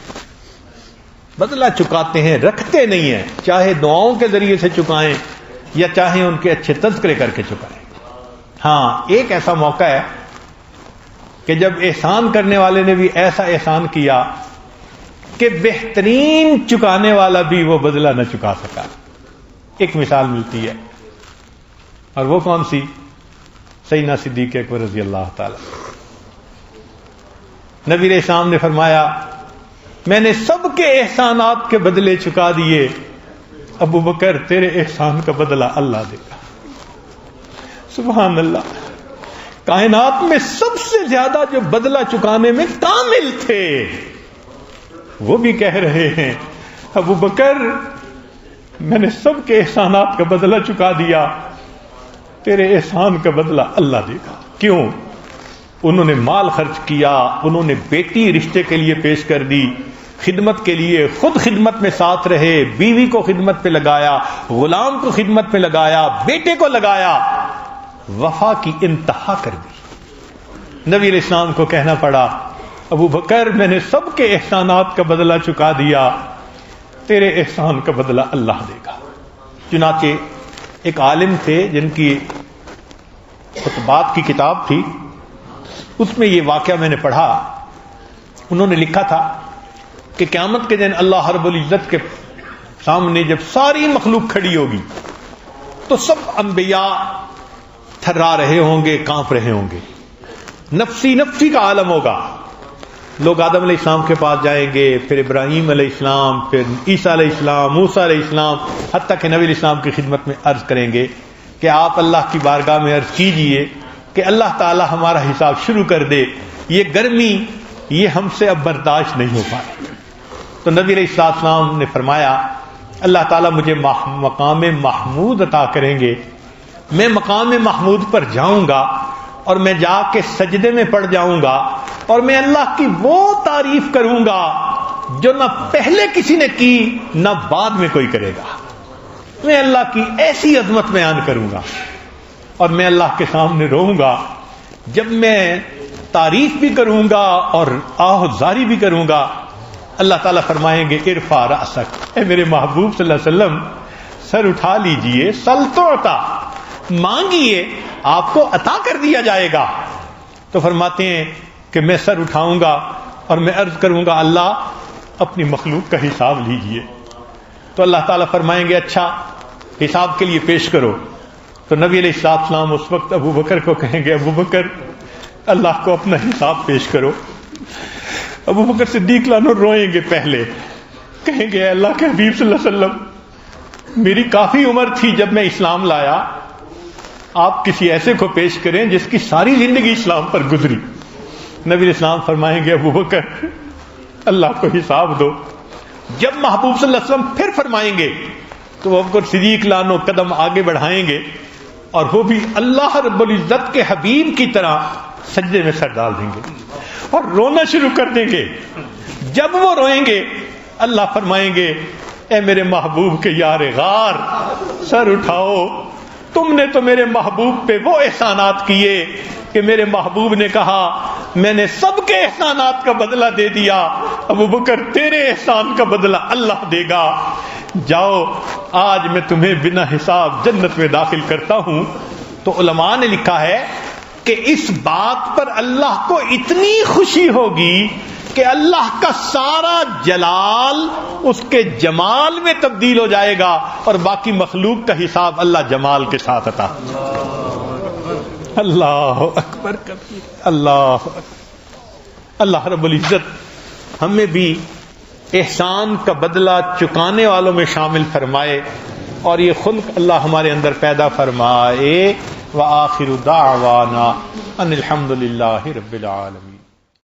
بدلہ چکاتے ہیں، رکھتے نہیں ہیں، چاہے دعاؤں کے ذریعے سے چکائیں یا چاہے ان کے اچھے تذکرے کر کے چکائیں۔ ہاں، ایک ایسا موقع ہے کہ جب احسان کرنے والے نے بھی ایسا احسان کیا کہ بہترین چکانے والا بھی وہ بدلہ نہ چکا سکا۔ ایک مثال ملتی ہے، اور وہ کون سی؟ سیدنا صدیق اکبر رضی اللہ تعالی۔ نبی علیہ السلام نے فرمایا میں نے سب کے احسانات کے بدلے چکا دیے، ابو بکر تیرے احسان کا بدلہ اللہ دے گا۔ سبحان اللہ، کائنات میں سب سے زیادہ جو بدلہ چکانے میں کامل تھے وہ بھی کہہ رہے ہیں ابو بکر میں نے سب کے احسانات کا بدلہ چکا دیا، تیرے احسان کا بدلہ اللہ دے گا۔ کیوں؟ انہوں نے مال خرچ کیا، انہوں نے بیٹی رشتے کے لیے پیش کر دی، خدمت کے لیے خود خدمت میں ساتھ رہے، بیوی کو خدمت پہ لگایا، غلام کو خدمت پہ لگایا، بیٹے کو لگایا، وفا کی انتہا کر دی۔ نبی علیہ السلام کو کہنا پڑا ابو بکر میں نے سب کے احسانات کا بدلہ چکا دیا، تیرے احسان کا بدلہ اللہ دے گا۔ چنانچہ ایک عالم تھے جن کی خطبات کی کتاب تھی، اس میں یہ واقعہ میں نے پڑھا۔ انہوں نے لکھا تھا کہ قیامت کے دن اللہ رب العزت کے سامنے جب ساری مخلوق کھڑی ہوگی تو سب انبیاء تھرا رہے ہوں گے، کانپ رہے ہوں گے، نفسی نفسی کا عالم ہوگا۔ لوگ آدم علیہ السلام کے پاس جائیں گے، پھر ابراہیم علیہ السلام، پھر عیسیٰ علیہ السلام، موسیٰ علیہ السلام، حتیٰ کہ نبی علیہ السلام کی خدمت میں عرض کریں گے کہ آپ اللہ کی بارگاہ میں عرض کیجئے کہ اللہ تعالی ہمارا حساب شروع کر دے، یہ گرمی یہ ہم سے اب برداشت نہیں ہو پائے۔ تو نبی علیہ السلام نے فرمایا اللہ تعالیٰ مجھے مقام محمود عطا کریں گے، میں مقام محمود پر جاؤں گا اور میں جا کے سجدے میں پڑ جاؤں گا اور میں اللہ کی وہ تعریف کروں گا جو نہ پہلے کسی نے کی نہ بعد میں کوئی کرے گا۔ میں اللہ کی ایسی عظمت بیان کروں گا اور میں اللہ کے سامنے روؤں گا۔ جب میں تعریف بھی کروں گا اور آہذاری بھی کروں گا، اللہ تعالیٰ فرمائیں گے ارفع رأسک، اے میرے محبوب صلی اللہ علیہ وسلم سر اٹھا لیجئے، سل تو عطا، مانگیے آپ کو عطا کر دیا جائے گا۔ تو فرماتے ہیں کہ میں سر اٹھاؤں گا اور میں عرض کروں گا اللہ اپنی مخلوق کا حساب لیجئے۔ تو اللہ تعالیٰ فرمائیں گے اچھا حساب کے لیے پیش کرو۔ تو نبی علیہ السلام اس وقت ابو بکر کو کہیں گے ابو بکر اللہ کو اپنا حساب پیش کرو۔ ابو بکر صدیق لانو روئیں گے، پہلے کہیں گے اے اللہ کے حبیب صلی اللہ علیہ وسلم میری کافی عمر تھی جب میں اسلام لایا، آپ کسی ایسے کو پیش کریں جس کی ساری زندگی اسلام پر گزری۔ نبی علیہ السلام فرمائیں گے ابو بکر اللہ کو حساب دو۔ جب محبوب صلی اللہ علیہ وسلم پھر فرمائیں گے تو ابو بکر صدیق قدم آگے بڑھائیں گے اور وہ بھی اللہ رب العزت کے حبیب کی طرح سجدے میں سر ڈال دیں گے اور رونا شروع کر دیں گے. جب وہ روئیں گے اللہ فرمائیں گے اے میرے محبوب کے یار غار سر اٹھاؤ, تم نے تو میرے محبوب پہ وہ احسانات کیے کہ میرے محبوب نے کہا میں نے سب کے احسانات کا بدلہ دے دیا, ابو بکر تیرے احسان کا بدلہ اللہ دے گا, جاؤ آج میں تمہیں بنا حساب جنت میں داخل کرتا ہوں. تو علماء نے لکھا ہے کہ اس بات پر اللہ کو اتنی خوشی ہوگی کہ اللہ کا سارا جلال اس کے جمال میں تبدیل ہو جائے گا اور باقی مخلوق کا حساب اللہ جمال کے ساتھ عطا. اللہ اکبر کبیر, اللہ اللہ رب العزت ہمیں بھی احسان کا بدلہ چکانے والوں میں شامل فرمائے اور یہ خلق اللہ ہمارے اندر پیدا فرمائے. وآخر دعوانا ان الحمد للہ رب العالمین.